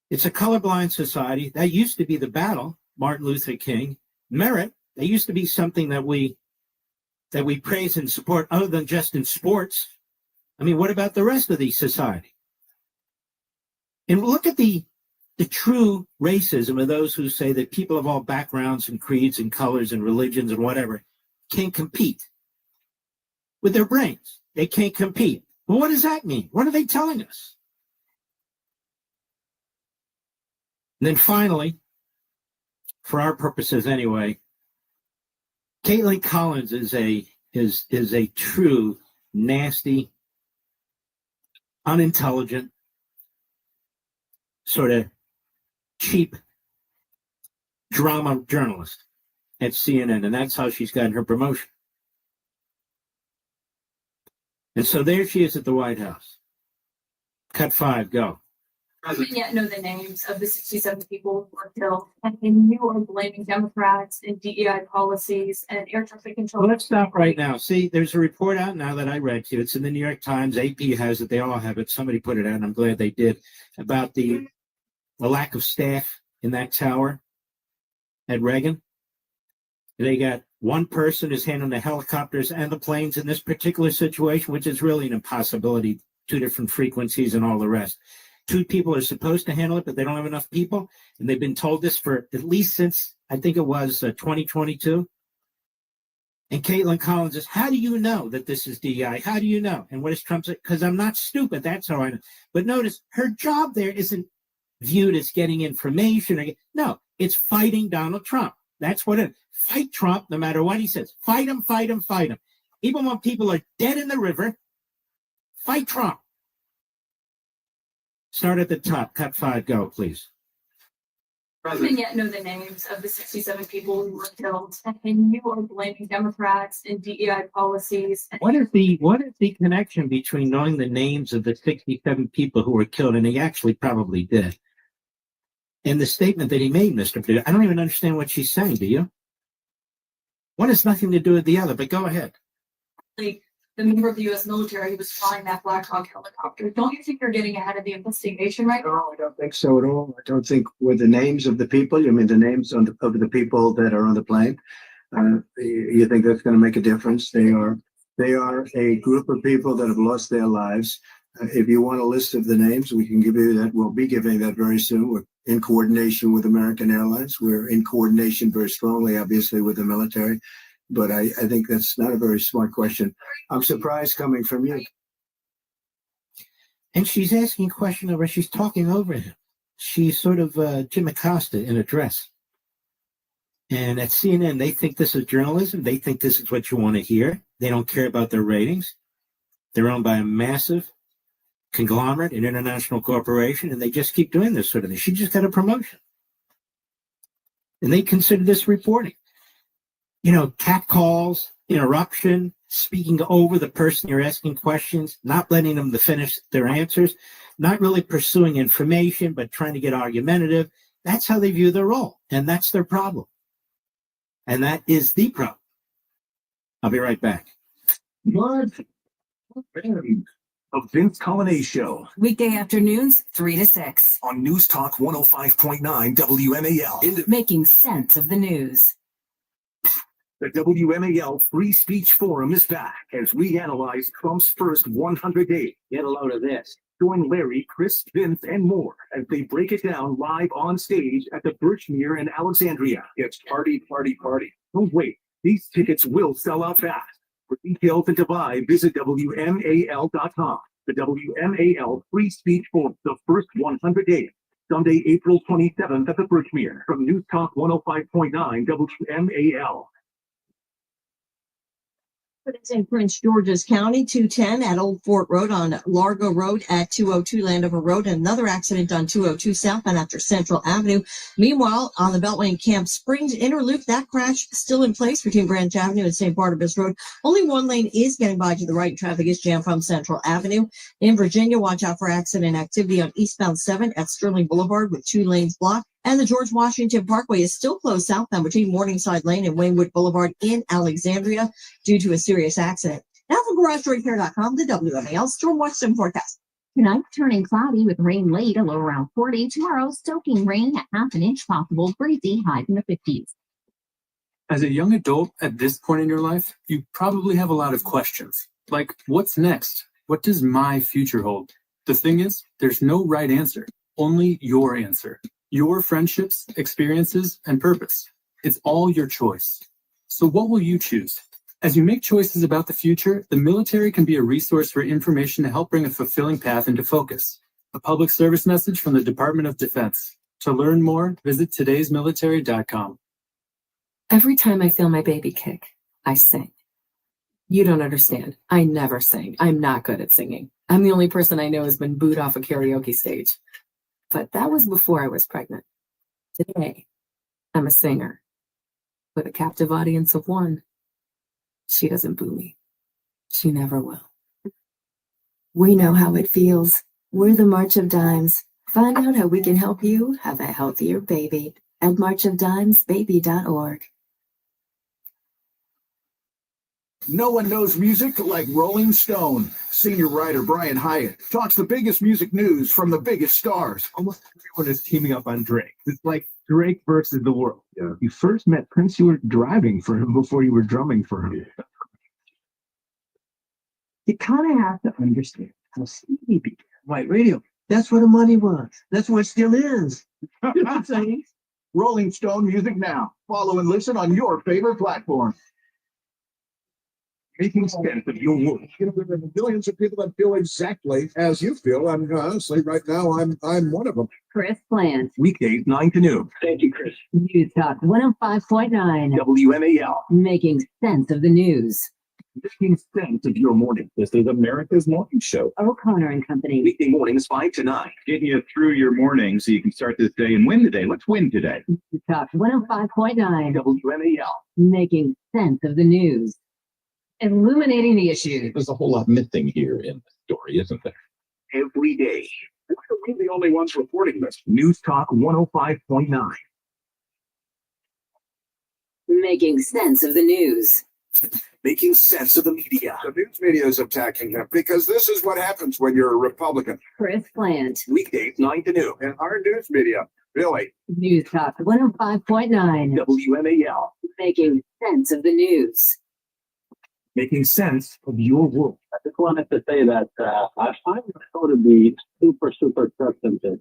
It's a colorblind society. That used to be the battle. Martin Luther King. Merit. That used to be something that we praise and support other than just in sports. I mean, what about the rest of the society? And look at the true racism of those who say that people of all backgrounds and creeds and colors and religions and whatever can't compete with their brains. They can't compete. Well, what does that mean? What are they telling us? And then finally, for our purposes anyway, Caitlin Collins is a true nasty, unintelligent, sort of cheap drama journalist at CNN, and that's how she's gotten her promotion. And so there she is at the White House. Cut 5, go. Doesn't yet know the names of the 67 people who were killed, and you are blaming Democrats and DEI policies and air traffic control. Well, let's stop right now. See, there's a report out now that I read to you. It's in the New York Times. AP has it. They all have it. Somebody put it out, and I'm glad they did, about the lack of staff in that tower at Reagan. They got one person is handling the helicopters and the planes in this particular situation, which is really an impossibility, 2 different frequencies and all the rest. 2 people are supposed to handle it, but they don't have enough people. And they've been told this for at least since, I think it was 2022. And Caitlin Collins says, how do you know that this is DEI? How do you know? And what does Trump say? Because I'm not stupid. That's how I know. But notice her job there isn't viewed as getting information. No, it's fighting Donald Trump. That's what it is. Fight Trump no matter what he says. Fight him, fight him, fight him. Even when people are dead in the river, fight Trump. Start at the top. Cut 5, go, please. Doesn't yet know the names of the 67 people who were killed, and you are blaming Democrats and DEI policies. What is the connection between knowing the names of the 67 people who were killed, and he actually probably did, and the statement that he made, Mr. Peter? I don't even understand what she's saying, do you? One has nothing to do with the other, but go ahead. Like the member of the U.S. military who was flying that Black Hawk helicopter. Don't you think you're getting ahead of the investigation right now? No, I don't think so at all. I don't think with the names of the people, you mean the names of the people that are on the plane, you think that's going to make a difference? They are a group of people that have lost their lives. If you want a list of the names, we can give you that. We'll be giving that very soon. We're in coordination with American Airlines. We're in coordination very strongly, obviously, with the military. But I think that's not a very smart question. I'm surprised coming from you. And she's asking a question where she's talking over him. She's sort of Jim Acosta in a dress. And at CNN, they think this is journalism. They think this is what you want to hear. They don't care about their ratings. They're owned by a massive conglomerate, an international corporation, and they just keep doing this sort of thing. She just got a promotion. And they consider this reporting. You know, cat calls, interruption, speaking over the person you're asking questions, not letting them to finish their answers, not really pursuing information, but trying to get argumentative. That's how they view their role, and that's their problem. And that is the problem. I'll be right back. The Vince Colonnade Show. Weekday afternoons, 3 to 6. On News Talk 105.9 WMAL. Making sense of the news. The WMAL Free Speech Forum is back as we analyze Trump's first 100 days. Get a load of this. Join Larry, Chris, Vince, and more as they break it down live on stage at the Birchmere in Alexandria. It's party, party, party. Don't wait. These tickets will sell out fast. For details and to buy, visit WMAL.com. The WMAL Free Speech Forum, the first 100 days. Sunday, April 27th at the Birchmere. From News Talk 105.9 WMAL. It's in Prince George's County, 210 at Old Fort Road on Largo Road at 202 Landover Road. And another accident on 202 southbound after Central Avenue. Meanwhile, on the Beltway in Camp Springs inner loop, that crash still in place between Branch Avenue and St. Barnabas Road. Only one lane is getting by to the right. Traffic is jammed from Central Avenue. In Virginia, watch out for accident activity on eastbound 7 at Sterling Boulevard with 2 lanes blocked. And the George Washington Parkway is still closed southbound between Morningside Lane and Waywood Boulevard in Alexandria due to a serious accident. Now from GarageRepair.com, the WMAL Storm Watch Sim forecast. Tonight, turning cloudy with rain late, a low around 40. Tomorrow, soaking rain at half an inch possible, breezy, highs in the 50s. As a young adult at this point in your life, you probably have a lot of questions. Like, what's next? What does my future hold? The thing is, there's no right answer, only your answer. Your friendships, experiences, and purpose. It's all your choice. So what will you choose? As you make choices about the future, the military can be a resource for information to help bring a fulfilling path into focus. A public service message from the Department of Defense. To learn more, visit todaysmilitary.com. Every time I feel my baby kick, I sing. You don't understand. I never sing. I'm not good at singing. I'm the only person I know who's been booed off a karaoke stage. But that was before I was pregnant. Today, I'm a singer with a captive audience of one. She doesn't boo me. She never will. We know how it feels. We're the March of Dimes. Find out how we can help you have a healthier baby at marchofdimesbaby.org. No one knows music like Rolling Stone. Senior writer Brian Hyatt talks the biggest music news from the biggest stars. Almost everyone is teaming up on Drake. It's like Drake versus the world. Yeah. You first met Prince, you were driving for him before you were drumming for him. Yeah. You kind of have to understand how Stevie began. White radio. That's where the money was. That's what it still is. You know what I'm saying? Rolling Stone music now. Follow and listen on your favorite platform. Making sense of your work. You know, there are millions of people that feel exactly as you feel, and honestly, right now, I'm one of them. Chris Plant. Weekdays 9 to noon. Thank you, Chris. News Talk 105.9. WMAL. Making sense of the news. Making sense of your morning. This is America's Morning Show. O'Connor and Company. Weekday mornings 5 to 9. Getting you through your morning so you can start this day and win today. Let's win today. News Talk 105.9. WMAL. Making sense of the news. Illuminating the issues. There's a whole lot missing here in the story, isn't there? Every day. We're the only ones reporting this. News Talk 105.9. Making sense of the news. Making sense of the media. The news media is attacking them because this is what happens when you're a Republican. Chris Plant. Weekdays 9 to noon. And our news media, really. News Talk 105.9. WMAL. Making sense of the news. Making sense of your world. I just wanted to say that I find the show to be super substantive.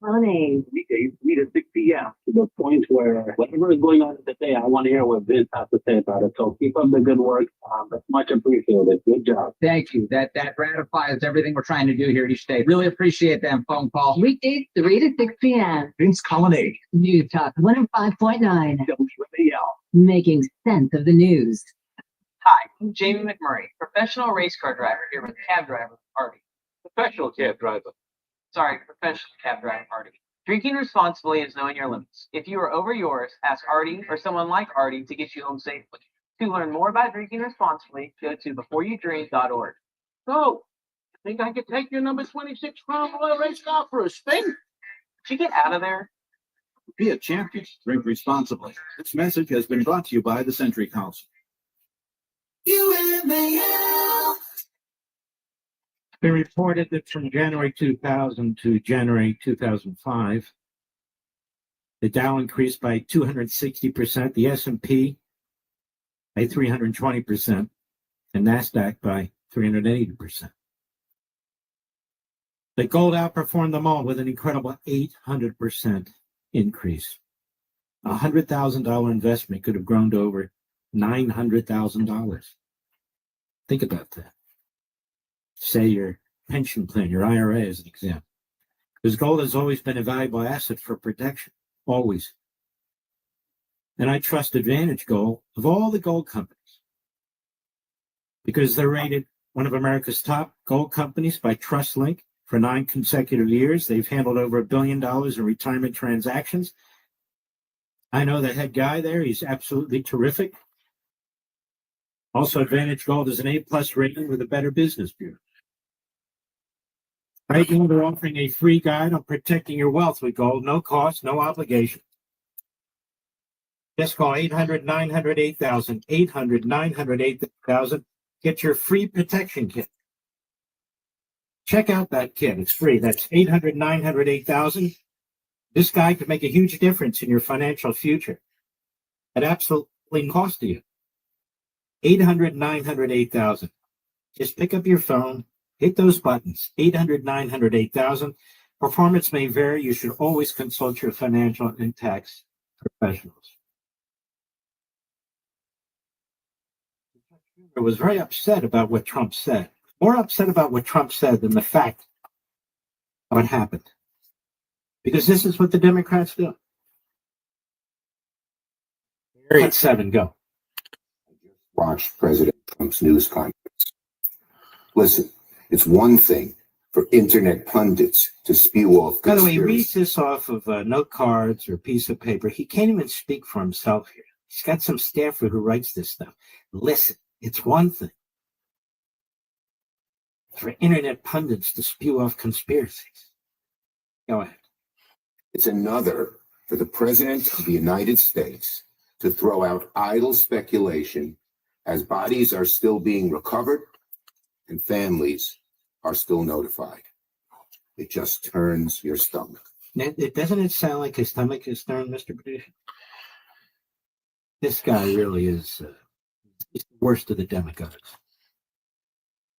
Funny. Weekdays 3 to 6 p.m. To the point where whatever is going on today, I want to hear what Vince has to say about it. So keep up the good work. It's much appreciated. Good job. Thank you. That ratifies everything we're trying to do here each day. Really appreciate them phone calls. Weekdays 3 to 6 p.m. Vince Colonnade. News Talk 105.9. WMAL. Making sense of the news. Hi, I'm Jamie McMurray, professional race car driver here with cab driver Artie. Professional cab driver. Sorry, professional cab driver Artie. Drinking responsibly is knowing your limits. If you are over yours, ask Artie or someone like Artie to get you home safely. To learn more about drinking responsibly, go to beforeyoudrink.org. So, I think I could take your number 26 Crown Royal race car for a spin? Did you get out of there? Be a champion. Drink responsibly. This message has been brought to you by the Century Council. UMAL. They reported that from January 2000 to January 2005, the Dow increased by 260%, the S&P by 320%, and NASDAQ by 380%. The gold outperformed them all with an incredible 800% increase. A $100,000 investment could have grown to over $900,000. Think about that. Say your pension plan, your IRA as an example. Because gold has always been a valuable asset for protection, always. And I trust Advantage Gold of all the gold companies because they're rated one of America's top gold companies by TrustLink for 9 consecutive years. They've handled over $1 billion in retirement transactions. I know the head guy there. He's absolutely terrific. Also, Advantage Gold is an A+ rating with a Better Business Bureau. Right now, they're offering a free guide on protecting your wealth with gold. No cost, no obligation. Just call 800-900-8000, 800-900-8000. Get your free protection kit. Check out that kit. It's free. That's 800-900-8000. This guide could make a huge difference in your financial future at absolutely no cost to you. 800-900-8000. Just pick up your phone, hit those buttons. 800-900-8000. Performance may vary. You should always consult your financial and tax professionals. I was very upset about what Trump said. More upset about what Trump said than the fact of what happened. Because this is what the Democrats do. Cut 7, go. Watch President Trump's news conference. Listen, it's one thing for internet pundits to spew off By the way, he conspiracy. reads this off of note cards or a piece of paper. He can't even speak for himself here. He's got some staffer who writes this stuff. Listen, it's one thing for internet pundits to spew off conspiracies. Go ahead. It's another for the President of the United States to throw out idle speculation as bodies are still being recovered and families are still notified. It just turns your stomach. Doesn't it sound like his stomach is turned, Mr. Producer? This guy really is he's the worst of the demagogues.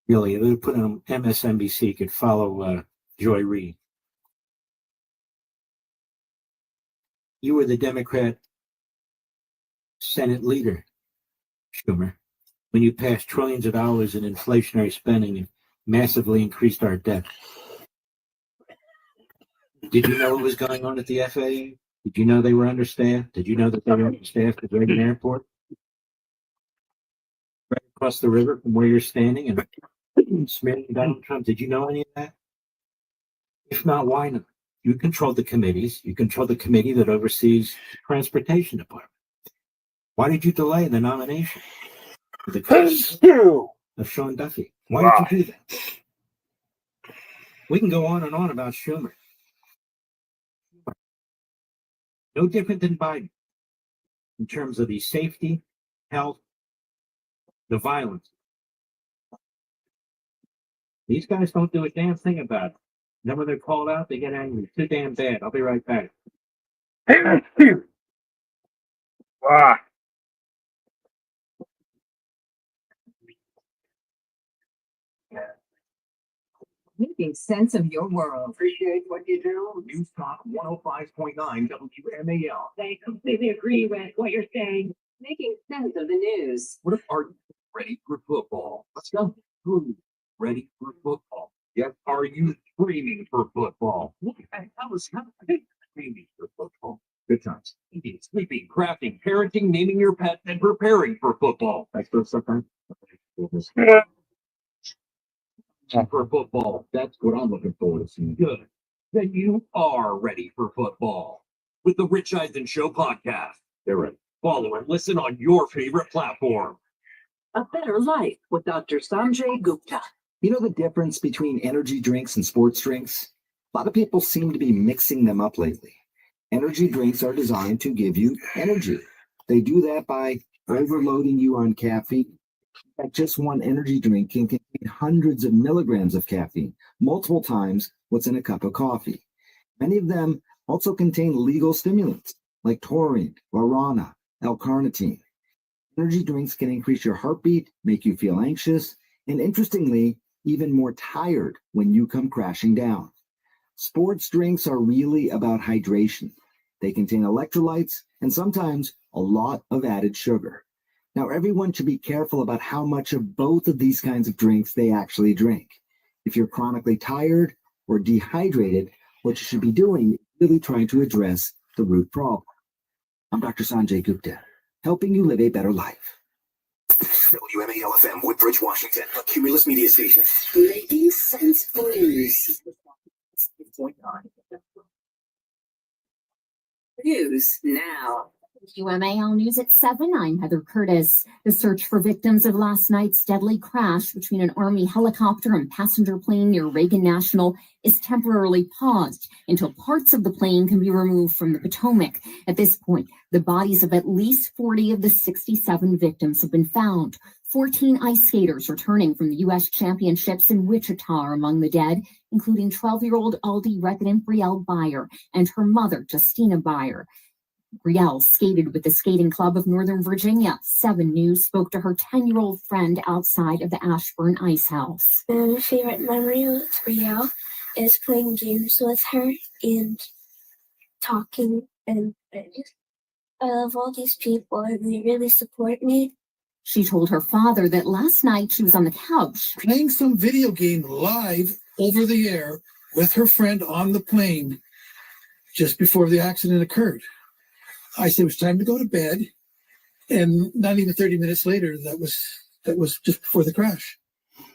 Really, they put on MSNBC, you could follow Joy Reid. You were the Democrat Senate leader, Schumer, when you passed trillions of dollars in inflationary spending and massively increased our debt. Did you know what was going on at the FAA? Did you know they were understaffed? Did you know that they were understaffed at Reagan Airport? Right across the river from where you're standing and smearing Donald Trump. Did you know any of that? If not, why not? You control the committees. You control the committee that oversees the transportation department. Why did you delay the nomination of Sean Duffy? Why did you do that? We can go on and on about Schumer. No different than Biden in terms of the safety, health, the violence. These guys don't do a damn thing about it. Then when they're called out, they get angry. Too damn bad. I'll be right back. Making sense of your world. Appreciate what you do. News Talk 105.9 WMAL. I completely agree with what you're saying. Making sense of the news. What if are you ready for football? Let's go. Who ready for football? Yes. Are you dreaming for football? What the hell is happening? Dreaming for football. Good times. Eating, sleeping, crafting, parenting, naming your pet, and preparing for football. That's good stuff, man. For football. That's what I'm looking forward to seeing. Good. Then you are ready for football with the Rich Eisen Show podcast. They're ready. Follow and listen on your favorite platform. A better life with Dr. Sanjay Gupta. You know the difference between energy drinks and sports drinks? A lot of people seem to be mixing them up lately. Energy drinks are designed to give you energy. They do that by overloading you on caffeine. In fact, just one energy drink can contain hundreds of milligrams of caffeine, multiple times what's in a cup of coffee. Many of them also contain legal stimulants like taurine, guarana, L-carnitine. Energy drinks can increase your heartbeat, make you feel anxious, and interestingly, even more tired when you come crashing down. Sports drinks are really about hydration. They contain electrolytes and sometimes a lot of added sugar. Now, everyone should be careful about how much of both of these kinds of drinks they actually drink. If you're chronically tired or dehydrated, what you should be doing is really trying to address the root problem. I'm Dr. Sanjay Gupta, helping you live a better life. WMAL-FM, Woodbridge, Washington, a Cumulus media station. Making sense news. News now. WMAL News at 7. I'm Heather Curtis. The search for victims of last night's deadly crash between an Army helicopter and passenger plane near Reagan National is temporarily paused until parts of the plane can be removed from the Potomac. At this point, the bodies of at least 40 of the 67 victims have been found. 14 ice skaters returning from the U.S. Championships in Wichita are among the dead, including 12-year-old Aldi resident Brielle Beyer and her mother, Justina Beyer. Brielle skated with the Skating Club of Northern Virginia. 7 News spoke to her 10-year-old friend outside of the Ashburn Ice House. My favorite memory with Brielle is playing games with her and talking. And I love all these people, and they really support me. She told her father that last night she was on the couch playing some video game live over the air with her friend on the plane just before the accident occurred. I said it was time to go to bed, and not even 30 minutes later, that was just before the crash.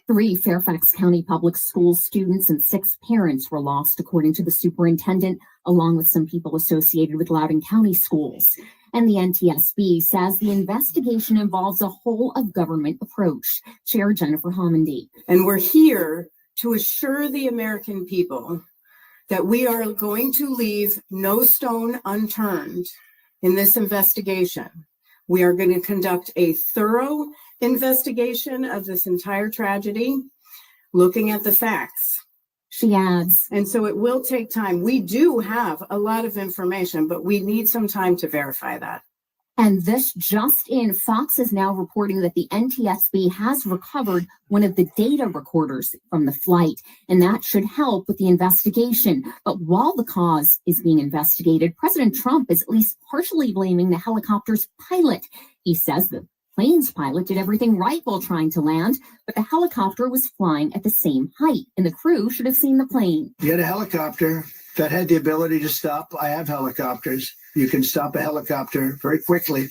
3 Fairfax County Public Schools students and 6 parents were lost, according to the superintendent, along with some people associated with Loudoun County schools. And the NTSB says the investigation involves a whole-of-government approach. Chair Jennifer Homendy. And we're here to assure the American people that we are going to leave no stone unturned in this investigation. We are going to conduct a thorough investigation of this entire tragedy, looking at the facts. She adds. And so it will take time. We do have a lot of information, but we need some time to verify that. And this just in, Fox is now reporting that the NTSB has recovered one of the data recorders from the flight, and that should help with the investigation. But while the cause is being investigated, President Trump is at least partially blaming the helicopter's pilot. He says the plane's pilot did everything right while trying to land, but the helicopter was flying at the same height, and the crew should have seen the plane. You had a helicopter that had the ability to stop. I have helicopters. You can stop a helicopter very quickly.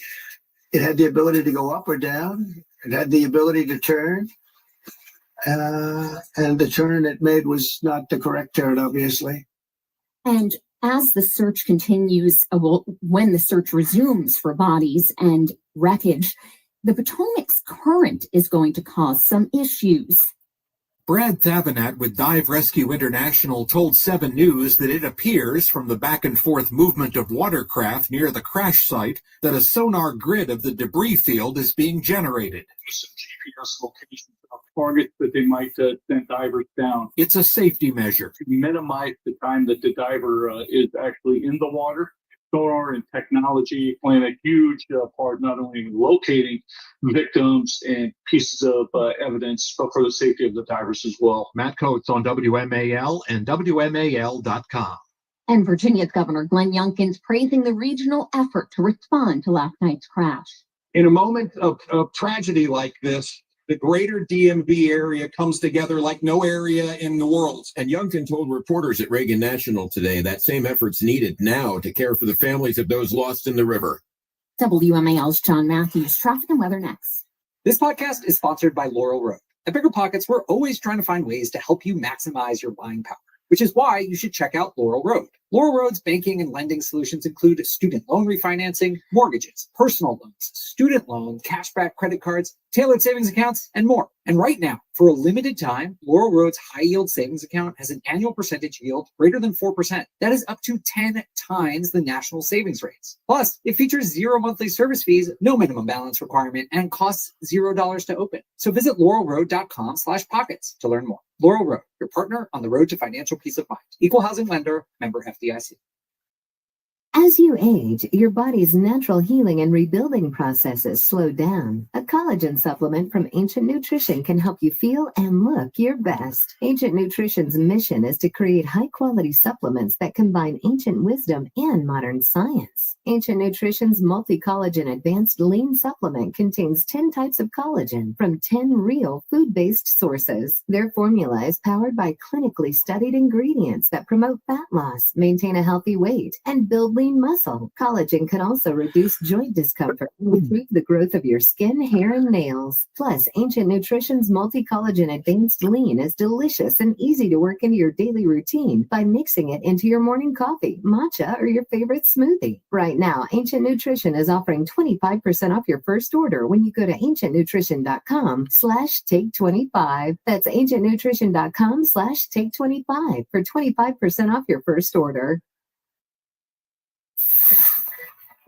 It had the ability to go up or down. It had the ability to turn. And the turn it made was not the correct turn, obviously. And as the search continues, when the search resumes for bodies and wreckage, the Potomac's current is going to cause some issues. Brad Thavanat with Dive Rescue International told 7 News that it appears from the back and forth movement of watercraft near the crash site that a sonar grid of the debris field is being generated. Some GPS locations of targets that they might send divers down. It's a safety measure to minimize the time that the diver is actually in the water. Sonar and technology playing a huge part not only in locating victims and pieces of evidence, but for the safety of the divers as well. Matt Coates on WMAL and WMAL.com. And Virginia's Governor Glenn Youngkin's praising the regional effort to respond to last night's crash. In a moment of tragedy like this, the greater DMV area comes together like no area in the world. And Youngkin told reporters at Reagan National today that same effort's needed now to care for the families of those lost in the river. WMAL's John Matthews. Traffic and weather next. This podcast is sponsored by Laurel Road. At Bigger Pockets, we're always trying to find ways to help you maximize your buying power, which is why you should check out Laurel Road. Laurel Road's banking and lending solutions include student loan refinancing, mortgages, personal loans, student loans, cashback credit cards, tailored savings accounts, and more. And right now, for a limited time, Laurel Road's high-yield savings account has an annual percentage yield greater than 4%. That is up to 10 times the national savings rates. Plus, it features 0 monthly service fees, no minimum balance requirement, and costs $0 to open. So visit laurelroad.com/pockets to learn more. Laurel Road, your partner on the road to financial peace of mind. Equal housing lender, member FDIC. As you age, your body's natural healing and rebuilding processes slow down. A collagen supplement from Ancient Nutrition can help you feel and look your best. Ancient Nutrition's mission is to create high-quality supplements that combine ancient wisdom and modern science. Ancient Nutrition's multi-collagen advanced lean supplement contains 10 types of collagen from 10 real food-based sources. Their formula is powered by clinically studied ingredients that promote fat loss, maintain a healthy weight, and build lean lean muscle. Collagen can also reduce joint discomfort and improve the growth of your skin, hair, and nails. Plus, Ancient Nutrition's multi-collagen advanced lean is delicious and easy to work into your daily routine by mixing it into your morning coffee, matcha, or your favorite smoothie. Right now, Ancient Nutrition is offering 25% off your first order when you go to ancientnutrition.com/take25. That's ancientnutrition.com/take25 for 25% off your first order.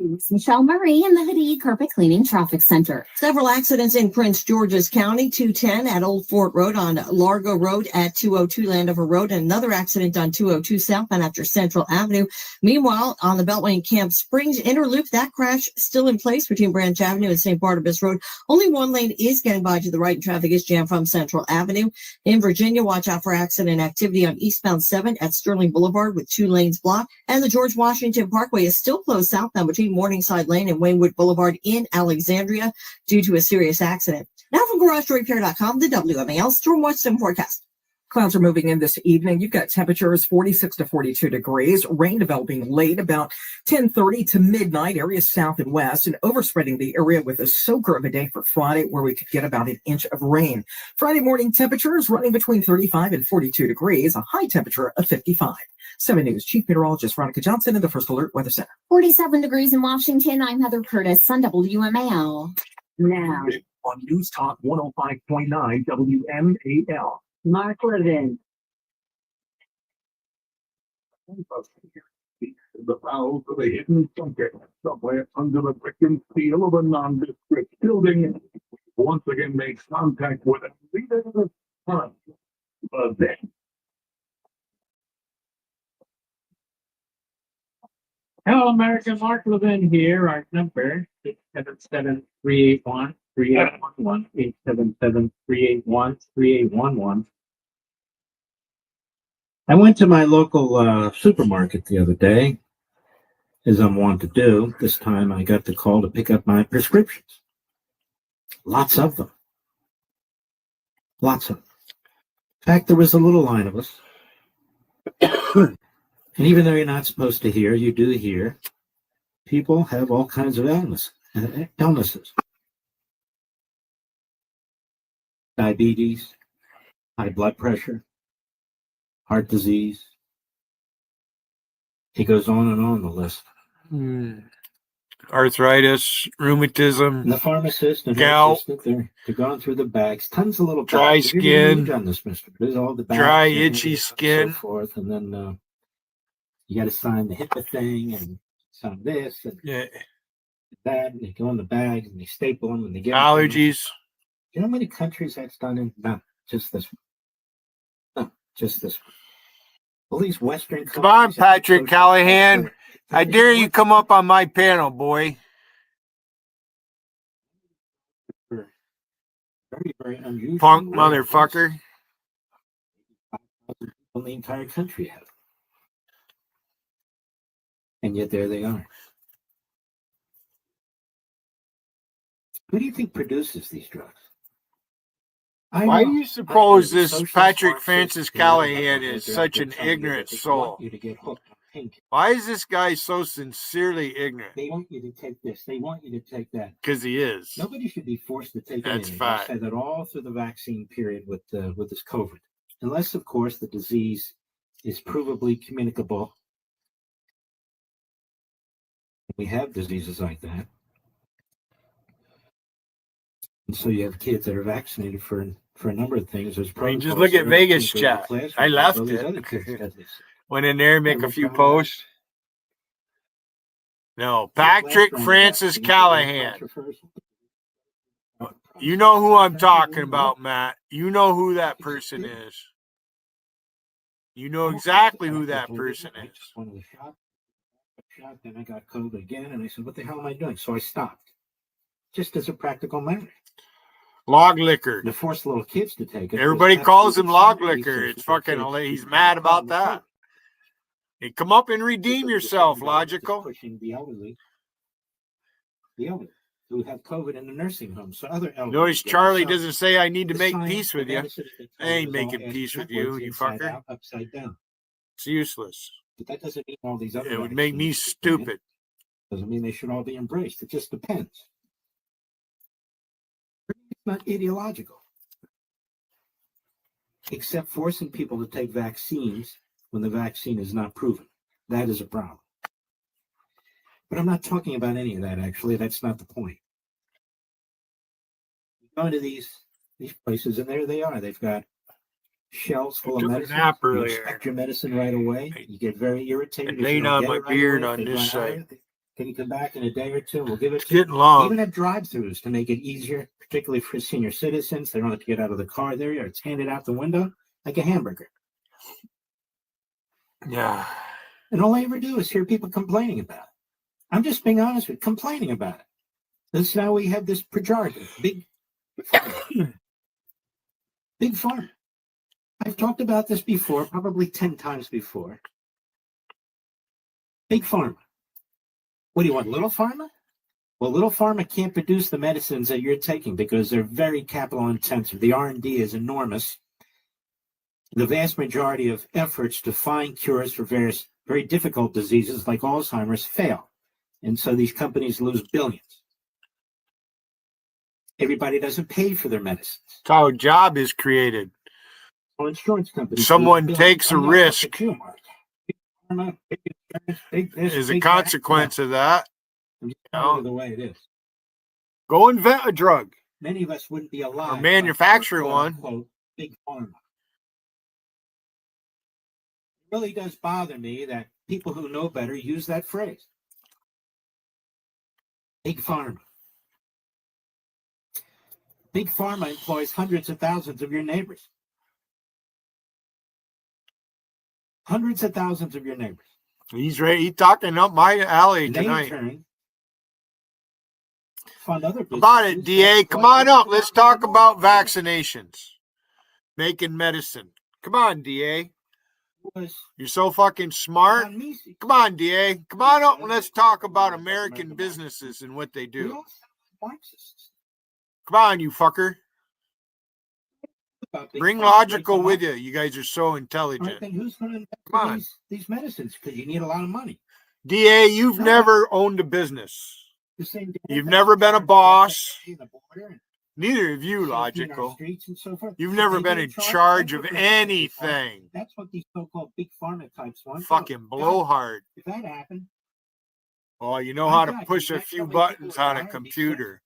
It's Michelle Murray in the Hoodie Carpet Cleaning Traffic Center. Several accidents in Prince George's County, 210 at Old Fort Road, on Largo Road at 202 Landover Road, and another accident on 202 southbound after Central Avenue. Meanwhile, on the Beltway in Camp Springs Inner Loop, that crash still in place between Branch Avenue and St. Barnabas Road. Only one lane is getting by to the right, and traffic is jammed from Central Avenue. In Virginia, watch out for accident activity on eastbound 7 at Sterling Boulevard with 2 lanes blocked, and the George Washington Parkway is still closed southbound between Morningside Lane and Waynewood Boulevard in Alexandria due to a serious accident. Now from GarageDoorRepair.com, the WMAL Storm Watch Sim forecast. Clouds are moving in this evening. You've got temperatures 46 to 42 degrees, rain developing late about 10:30 to midnight, areas south and west, and overspreading the area with a soaker of a day for Friday, where we could get about an inch of rain. Friday morning temperatures running between 35 and 42 degrees, a high temperature of 55. 7 News Chief Meteorologist Veronica Johnson in the First Alert Weather Center. 47 degrees in Washington. I'm Heather Curtis on WMAL. Now, On News Talk 105.9 WMAL. Mark Levin. The bowels of a hidden bunker somewhere under the brick and steel of a nondescript building once again makes contact with a leader of the sun. But then, Hello, American. Mark Levin here. Our number is 877-381-3811, 877-381-3811. I went to my local supermarket the other day, as I'm wont to do. This time I got the call to pick up my prescriptions. Lots of them. Lots of them. In fact, there was a little line of us. And even though you're not supposed to hear, you do hear. People have all kinds of illnesses. Diabetes, high blood pressure, heart disease. It goes on the list. Arthritis, rheumatism, And the pharmacist and her gout, assistant, they're going through the bags, tons of little dry bags. Have you ever skin, done this, mister? There's all the bags dry, and itchy so skin. forth, and then you got to sign the HIPAA thing and sign this and that, and they go in the bags and they staple them and they get Allergies. You know how many countries that's done in? No, just this one. No, just this one. All these Western Come on, Patrick Callahan. I dare you come up on my panel, boy. Very, very unusual. Punk motherfucker. The entire country have. And yet there they are. Who do you think produces these drugs? Why do you suppose this Patrick Francis Callahan is such an ignorant soul? Why is this guy so sincerely ignorant? They want you to take this. They want you to take that. Because he is. Nobody should be forced to take That's anything. fact. I said that all through the vaccine period with this COVID, unless of course the disease is provably communicable. We have diseases like that, and so you have kids that are vaccinated for a number of things. There's I mean, just protocols look at for Vegas every chat. class, I left all these other it. kids got this. Went in there, make Yeah, a few we're trying posts. No, Patrick Francis Callahan. You know who I'm talking about, Matt. You know who that person is. You know exactly who that person is. One of the shot, then I got COVID again, and I said, "What the hell am I doing?" So I stopped, just as a practical matter. Log liquor. To force little kids to take it. Everybody calls him log liquor. It's fucking, he's mad about that. Hey, come up and redeem yourself, Logical. Pushing the elderly who have COVID in the nursing home. So other elderly. Notice Charlie doesn't say I need to make peace with you. I ain't making peace with you, you fucker. Upside down. It's useless. But that doesn't mean all these other. It would make me stupid. Doesn't mean they should all be embraced. It just depends. It's not ideological. Except forcing people to take vaccines when the vaccine is not proven. That is a problem. But I'm not talking about any of that, actually. That's not the point. You go into these places, and there they are. They've got shelves full of medicine. You expect your medicine right away. You get very irritated. Laying on my beard on this side. Can you come back in a day or two? We'll give it to you. Getting long. Even have drive-thrus to make it easier, particularly for senior citizens. They don't have to get out of the car there. It's handed out the window like a hamburger. Yeah. And all I ever do is hear people complaining about it. I'm just being honest with you, complaining about it. This is how we have this pejorative, big pharma. I've talked about this before, probably 10 times before. Big pharma. What do you want, little pharma? Well, little pharma can't produce the medicines that you're taking because they're very capital intensive. The R&D is enormous. The vast majority of efforts to find cures for various very difficult diseases like Alzheimer's fail. And so these companies lose billions. Everybody doesn't pay for their medicines. That's how a job is created. Well, insurance companies. Someone takes a risk as a consequence of that. The way it is. Go invent a drug. Many of us wouldn't be alive. Or manufacture one. Unquote, big pharma. It really does bother me that people who know better use that phrase. Big pharma. Big pharma employs hundreds of thousands of your neighbors. Hundreds of thousands of your neighbors. He's ready. He's talking up my alley tonight. About it, DA. Come on up. Let's talk about vaccinations. Making medicine. Come on, DA. You're so fucking smart. Come on, DA. Come on up and let's talk about American businesses and what they do. Come on, you fucker. Bring logical with you. You guys are so intelligent. Then who's going to Come on. These medicines? Because you need a lot of money. DA, you've never owned a business. You've never been a boss. Neither of you, logical. You've never been in charge of anything. That's what these so-called big pharma types want. Fucking blowhard. If that happened. Oh, you know how to push a few buttons on a computer.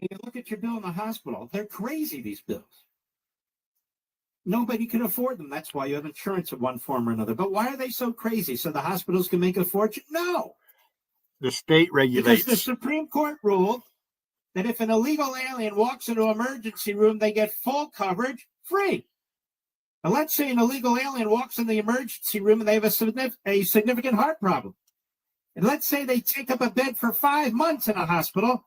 You look at your bill in the hospital. They're crazy, these bills. Nobody can afford them. That's why you have insurance of one form or another. But why are they so crazy? So the hospitals can make a fortune? No. The state regulates. Because the Supreme Court ruled that if an illegal alien walks into an emergency room, they get full coverage free. Now, let's say an illegal alien walks in the emergency room and they have a significant heart problem. And let's say they take up a bed for 5 months in a hospital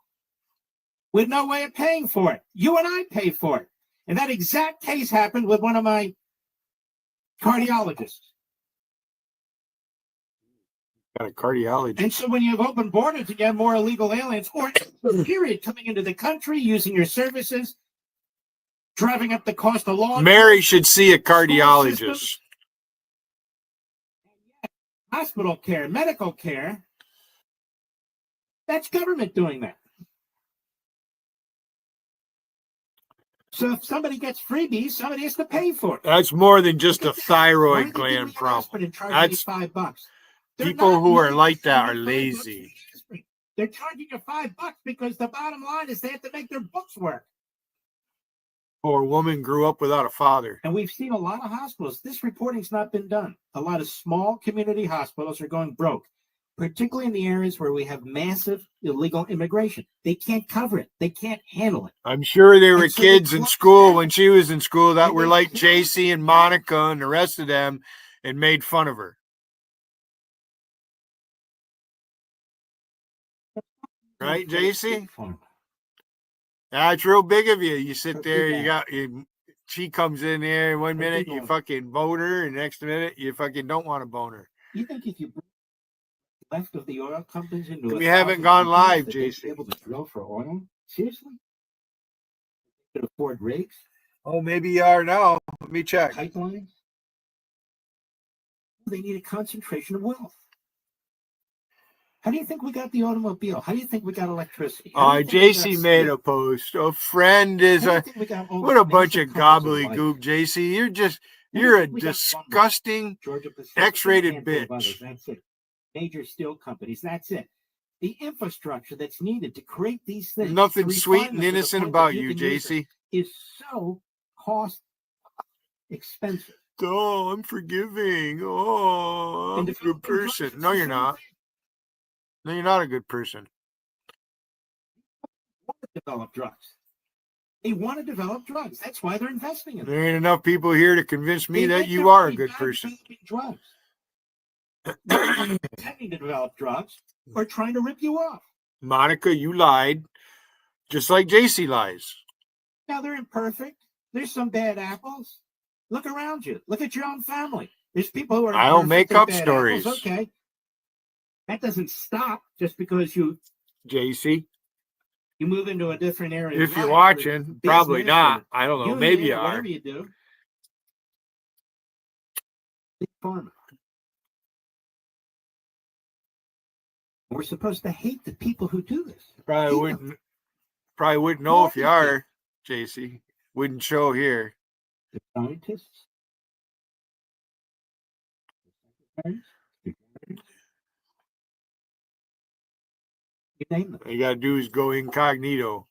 with no way of paying for it. You and I pay for it. And that exact case happened with one of my cardiologists. Got a cardiologist. And so when you have open borders and you have more illegal aliens, or period, coming into the country, using your services, driving up the cost of law. Mary should see a cardiologist. Hospital care, medical care. That's government doing that. So if somebody gets freebies, somebody has to pay for it. That's more than just a thyroid gland problem. That's $5. people who are like that are lazy. They're charging you $5 because the bottom line is they have to make their books work. Poor woman grew up without a father. And we've seen a lot of hospitals. This reporting's not been done. A lot of small community hospitals are going broke, particularly in the areas where we have massive illegal immigration. They can't cover it. They can't handle it. I'm sure there were kids in school when she was in school that were like JC and Monica and the rest of them and made fun of her. Right, JC? That's real big of you. You sit there, she comes in there, 1 minute you fucking bone her, and next minute you fucking don't want to bone her. You think if you left of the oil companies into we haven't gone live, JC. Able to drill for oil? Seriously? Could afford rigs? Oh, maybe you are now. Let me check. Pipelines. They need a concentration of wealth. How do you think we got the automobile? How do you think we got electricity? JC made a post. A friend is a what a bunch of gobbledygook, JC. You're a disgusting X-rated bitch. That's it. Major steel companies. That's it. The infrastructure that's needed to create these things. Nothing sweet and innocent about you, JC. Is so cost expensive. Oh, I'm forgiving. Oh, I'm a good person. No, you're not. No, you're not a good person. Develop drugs. They want to develop drugs. That's why they're investing in them. There ain't enough people here to convince me that you are a good person. Drugs. Pretending to develop drugs or trying to rip you off. Monica, you lied. Just like JC lies. Now they're imperfect. There's some bad apples. Look around you. Look at your own family. There's people who are. I don't make up stories. Apples. Okay. That doesn't stop just because you. JC. You move into a different area. If you're watching, probably not. I don't know. Maybe you are. Whatever you do. Big pharma. We're supposed to hate the people who do this. Probably wouldn't know if you are, JC. Wouldn't show here. The scientists. You name them. All you gotta do is go incognito.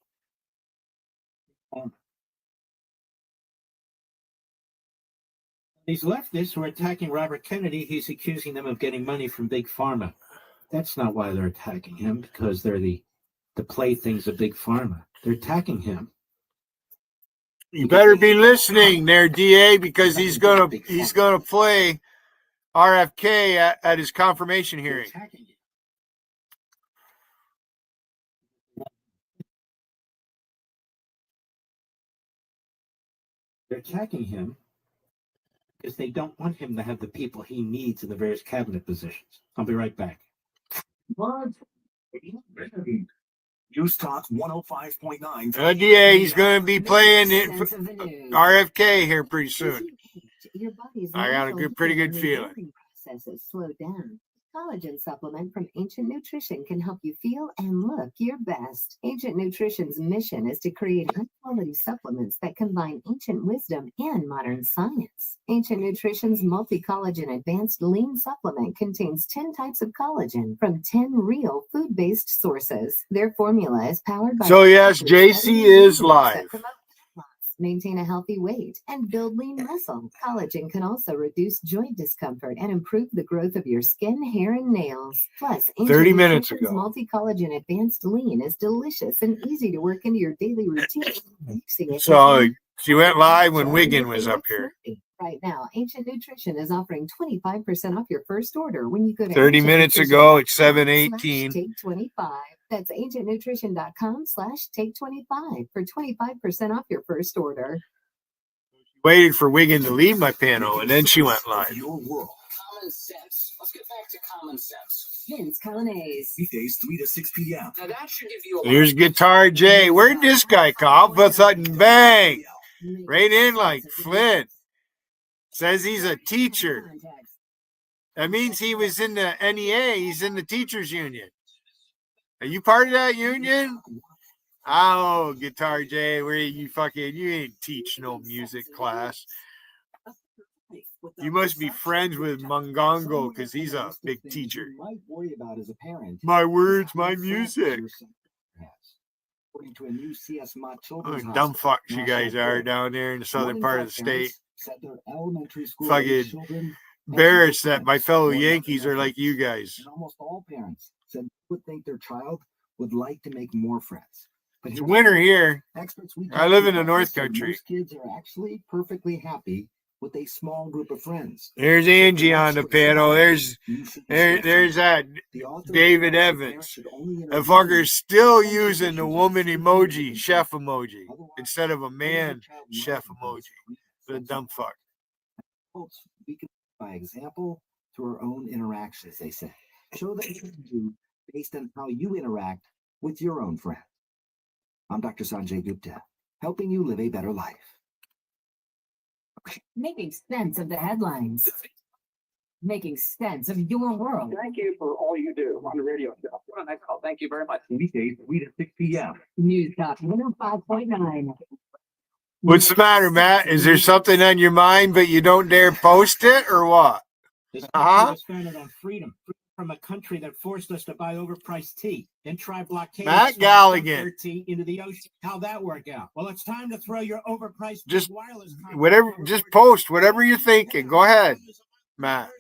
These leftists who are attacking Robert Kennedy, he's accusing them of getting money from Big Pharma. That's not why they're attacking him, because they're the playthings of Big Pharma. They're attacking him. You better be listening there, DA, because he's gonna play RFK at his confirmation hearing. They're attacking him because they don't want him to have the people he needs in the various cabinet positions. I'll be right back. News Talk 105.9. DA, he's going to be playing it for RFK here pretty soon. I got a pretty good feeling. Processes slow down. Collagen supplement from Ancient Nutrition can help you feel and look your best. Ancient Nutrition's mission is to create high-quality supplements that combine ancient wisdom and modern science. Ancient Nutrition's multi-collagen advanced lean supplement contains 10 types of collagen from 10 real food-based sources. Their formula is powered by... So yes, JC is live. Maintain a healthy weight, and build lean muscle. Collagen can also reduce joint discomfort and improve the growth of your skin, hair, and nails. Plus, 30 minutes ago, multi-collagen advanced lean is delicious and easy to work into your daily routine. So she went live when Wiggin was up here. Right now, Ancient Nutrition is offering 25% off your first order when you go to 30 minutes ago, it's 7:18. Take 25. That's ancientnutrition.com/take25 for 25% off your first order. Waited for Wiggin to leave my panel, and then she went live. Your world. Common sense. Let's get back to common sense. Vince Colonnese. Weekdays 3 to 6 p.m. Now that should give you a Here's Guitar J. Where'd this guy come? All of a sudden, bang! Right in like Flint. Says he's a teacher. That means he was in the NEA. He's in the teachers union. Are you part of that union? Oh, Guitar J, where you ain't teach no music class. You must be friends with Mungongo because he's a big teacher. My words, my music. Oh, dumb fucks you guys are down there in the southern part of the state. Fucking embarrassed that my fellow Yankees are like you guys. And almost all parents said they would think their child would like to make more friends. But It's winter here. I live in the North Country. Most kids are actually perfectly happy with a small group of friends. There's Angie on the panel. There's that David Evans. The fucker's still using the woman emoji, chef emoji, instead of a man chef emoji. The dumb fuck. We can by example through our own interactions, they say. Show that you can do based on how you interact with your own friend. I'm Dr. Sanjay Gupta, helping you live a better life. Making sense of the headlines. Making sense of your world. Thank you for all you do on the radio show. What a nice call. Thank you very much. Weekdays, 3 to 6 p.m. News Talk 105.9. What's the matter, Matt? Is there something on your mind, but you don't dare post it, or what? This country Huh? was founded on freedom from a country that forced us to buy overpriced tea, then try blockade Matt Galligan. tea into the ocean. How'd that work out? Well, it's time to throw your overpriced Just wireless whatever. Just post whatever you're thinking. Go ahead, Matt.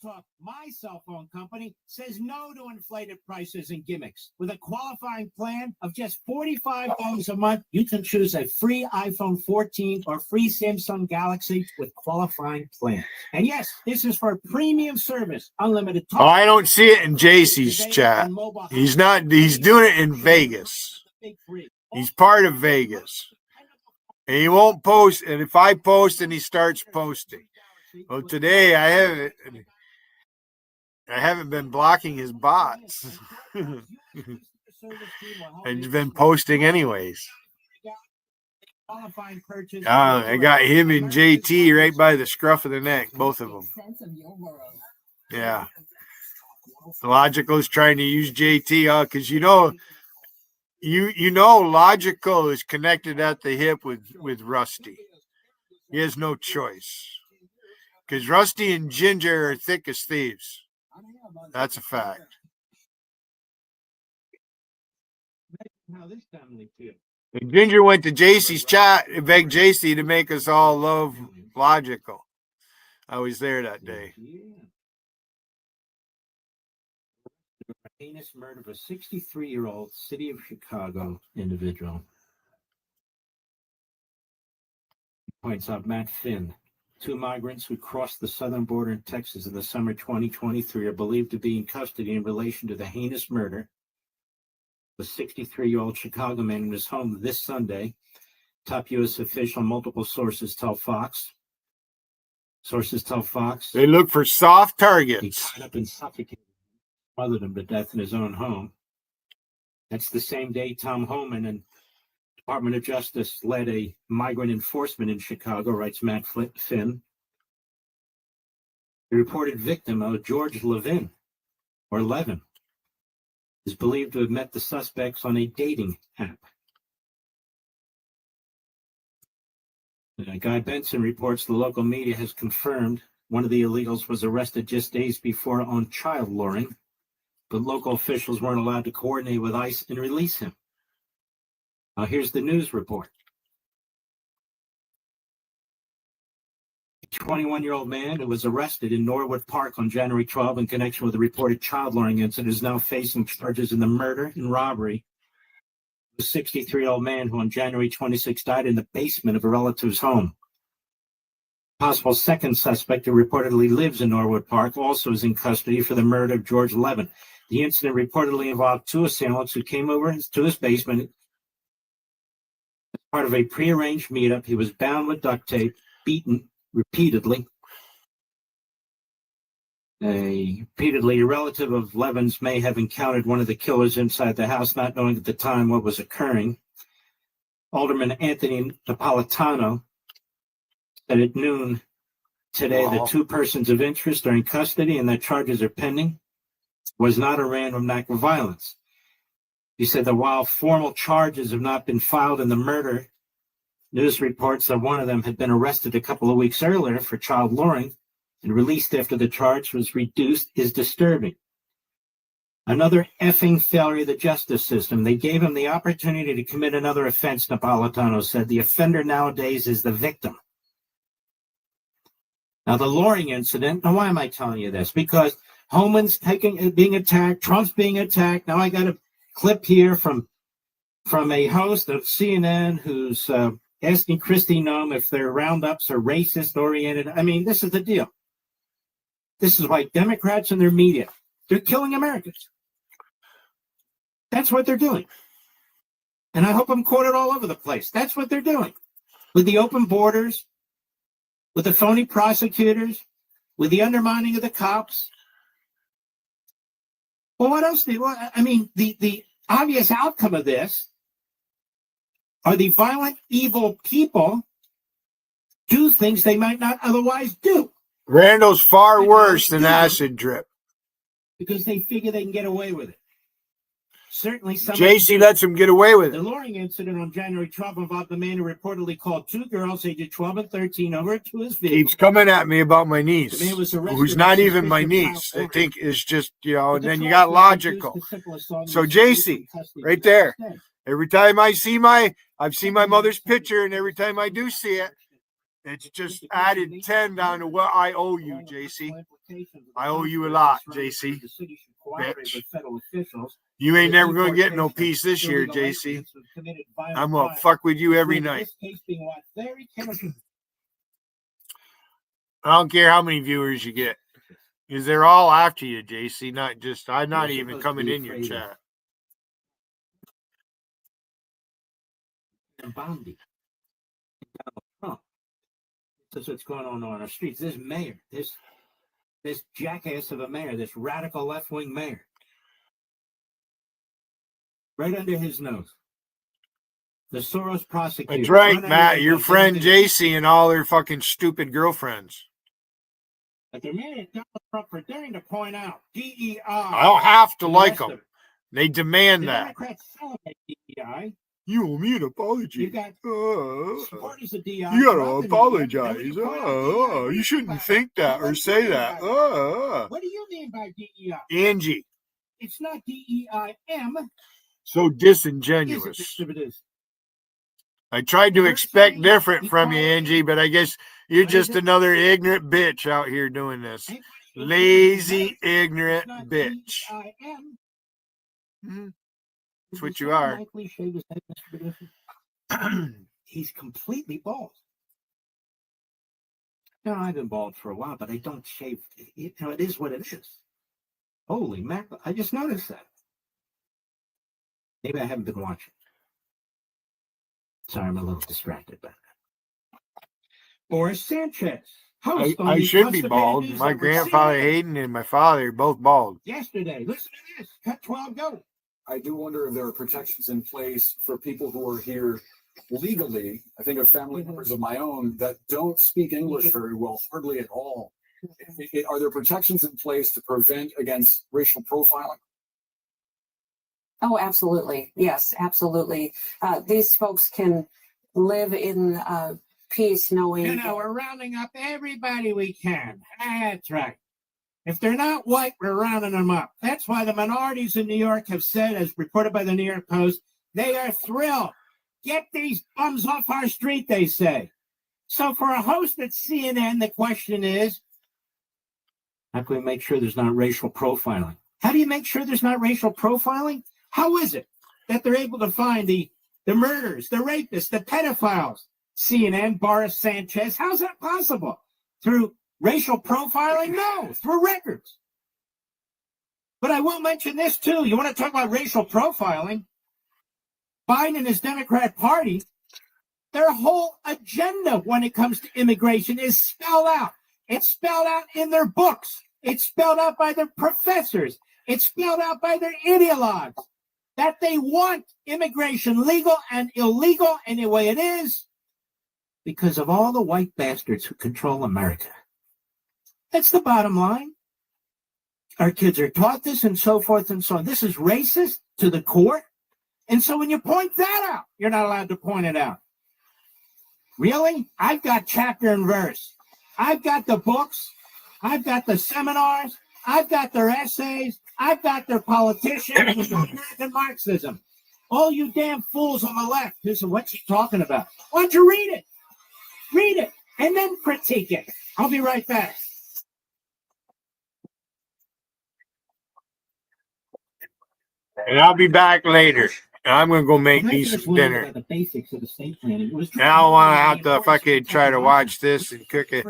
Talk. My cell phone company says no to inflated prices and gimmicks. With a qualifying plan of just $45 a month, you can choose a free iPhone 14 or free Samsung Galaxy with qualifying plan. And yes, this is for premium service, unlimited talk. Oh, I don't see it in JC's chat. He's not. He's doing it in Vegas. He's part of Vegas, and he won't post. And if I post, and he starts posting. Well, today I haven't been blocking his bots. I've been posting anyways. I got him and JT right by the scruff of the neck, both of them. Yeah. Logical is trying to use JT because you know Logical is connected at the hip with Rusty. He has no choice. Because Rusty and Ginger are thick as thieves. That's a fact. And Ginger went to JC's chat and begged JC to make us all love Logical. I was there that day. Heinous murder of a 63-year-old city of Chicago individual. Points out Matt Finn. 2 migrants who crossed the southern border in Texas in the summer 2023 are believed to be in custody in relation to the heinous murder of a 63-year-old Chicago man in his home this Sunday. Top U.S. official, multiple sources tell Fox. They look for soft targets. He tied up and suffocated, smothered him to death in his own home. That's the same day Tom Homan and Department of Justice led a migrant enforcement in Chicago, writes Matt Finn. The reported victim of George Levin, is believed to have met the suspects on a dating app. Guy Benson reports the local media has confirmed one of the illegals was arrested just days before on child luring, but local officials weren't allowed to coordinate with ICE and release him. Now, here's the news report. A 21-year-old man who was arrested in Norwood Park on January 12 in connection with a reported child luring incident is now facing charges in the murder and robbery. The 63-year-old man who on January 26 died in the basement of a relative's home. Possible second suspect who reportedly lives in Norwood Park also is in custody for the murder of George Levin. The incident reportedly involved 2 assailants who came over to his basement. As part of a prearranged meetup, he was bound with duct tape, beaten repeatedly. A relative of Levin's may have encountered one of the killers inside the house, not knowing at the time what was occurring. Alderman Anthony Napolitano said at noon today that 2 persons of interest are in custody and that charges are pending. Was not a random act of violence. He said that while formal charges have not been filed in the murder, news reports that one of them had been arrested a couple of weeks earlier for child luring and released after the charge was reduced is disturbing. Another effing failure of the justice system. They gave him the opportunity to commit another offense, Napolitano said. The offender nowadays is the victim. Now, the luring incident, now why am I telling you this? Because Homan's being attacked, Trump's being attacked. Now I got a clip here from a host of CNN who's asking Kristi Noem if their roundups are racist oriented. I mean, this is the deal. This is why Democrats and their media, they're killing Americans. That's what they're doing. And I hope I'm quoted all over the place. That's what they're doing. With the open borders, with the phony prosecutors, with the undermining of the cops. Well, what else do you want? I mean, the obvious outcome of this are the violent, evil people do things they might not otherwise do. Randall's far worse than acid drip. Because they figure they can get away with it. Certainly some JC lets him get away with The it. luring incident on January 12th involved a man who reportedly called two girls ages 12 and 13 over to his vehicle. Keeps coming at me about my niece, The man was arrested who's on not even my suspicion of niece. child I think is just, you know, But and the then you trial got court reduced logical. the simple assault So and was released JC, from custody right the there. next day. Every time I've seen my mother's picture, and every time I do see it, it's just added 10 down to what I owe you, JC. I owe you a lot, JC. Bitch. You ain't never gonna get no peace this year, JC. I'm gonna fuck with you every night. I don't care how many viewers you get, because they're all after you, JC. Not just I'm not even coming in your chat. And Bondi. Trump. This is what's going on our streets. This mayor, this jackass of a mayor, this radical left-wing mayor, right under his nose. The Soros prosecutor. That's right, Matt. Your friend JC and all their fucking stupid girlfriends. But they're mad at Donald Trump for daring to point out DEI. I don't have to like them. They demand that. Democrats celebrate DEI. You owe me an apology. You got supporters of DEI. You gotta apologize. You shouldn't think that or say that. What do you mean by DEI? Angie. It's not DEIM. So disingenuous. It is. I tried to expect different from you, Angie, but I guess you're just another ignorant bitch out here doing this. Lazy, ignorant bitch. That's what you are. He's completely bald. No, I've been bald for a while, but I don't shave. You know, it is what it is. Holy mackerel. I just noticed that. Maybe I haven't been watching. Sorry, I'm a little distracted by that. Boris Sanchez. I should be bald. My grandfather Hayden and my father are both bald. Yesterday, listen to this. Cut 12, go. I do wonder if there are protections in place for people who are here legally. I think of family members of my own that don't speak English very well, hardly at all. Are there protections in place to prevent against racial profiling? Oh, absolutely. Yes, absolutely. These folks can live in peace knowing. You know, we're rounding up everybody we can. That's right. If they're not white, we're rounding them up. That's why the minorities in New York have said, as reported by the New York Post, they are thrilled. Get these bums off our street, they say. So for a host at CNN, the question is, how can we make sure there's not racial profiling? How do you make sure there's not racial profiling? How is it that they're able to find the murderers, the rapists, the pedophiles? CNN, Boris Sanchez, how's that possible? Through racial profiling? No, through records. But I will mention this too. You want to talk about racial profiling? Biden and his Democrat Party, their whole agenda when it comes to immigration is spelled out. It's spelled out in their books. It's spelled out by their professors. It's spelled out by their ideologues that they want immigration legal and illegal any way it is because of all the white bastards who control America. That's the bottom line. Our kids are taught this and so forth and so on. This is racist to the core. And so when you point that out, you're not allowed to point it out. Really? I've got chapter and verse. I've got the books. I've got the seminars. I've got their essays. I've got their politicians. American Marxism. All you damn fools on the left who say, what's he talking about? Why don't you read it? Read it and then critique it. I'll be right back. And I'll be back later. And I'm gonna go make me some dinner. The basics of estate planning. Now I want to have to fucking try to watch this and cook it.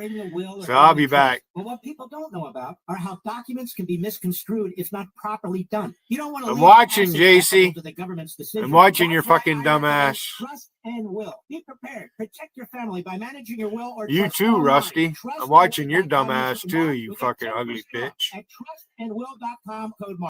So I'll be back. But what people don't know about are how documents can be misconstrued if not properly done. You don't want to. I'm watching, JC. I'm watching your fucking dumbass. Trust and will. Be prepared. Protect your family by managing your will or You trust too, online. Rusty. Trust I'm watching your will.com dumbass too, you fucking ugly bitch. At trustandwill.com, code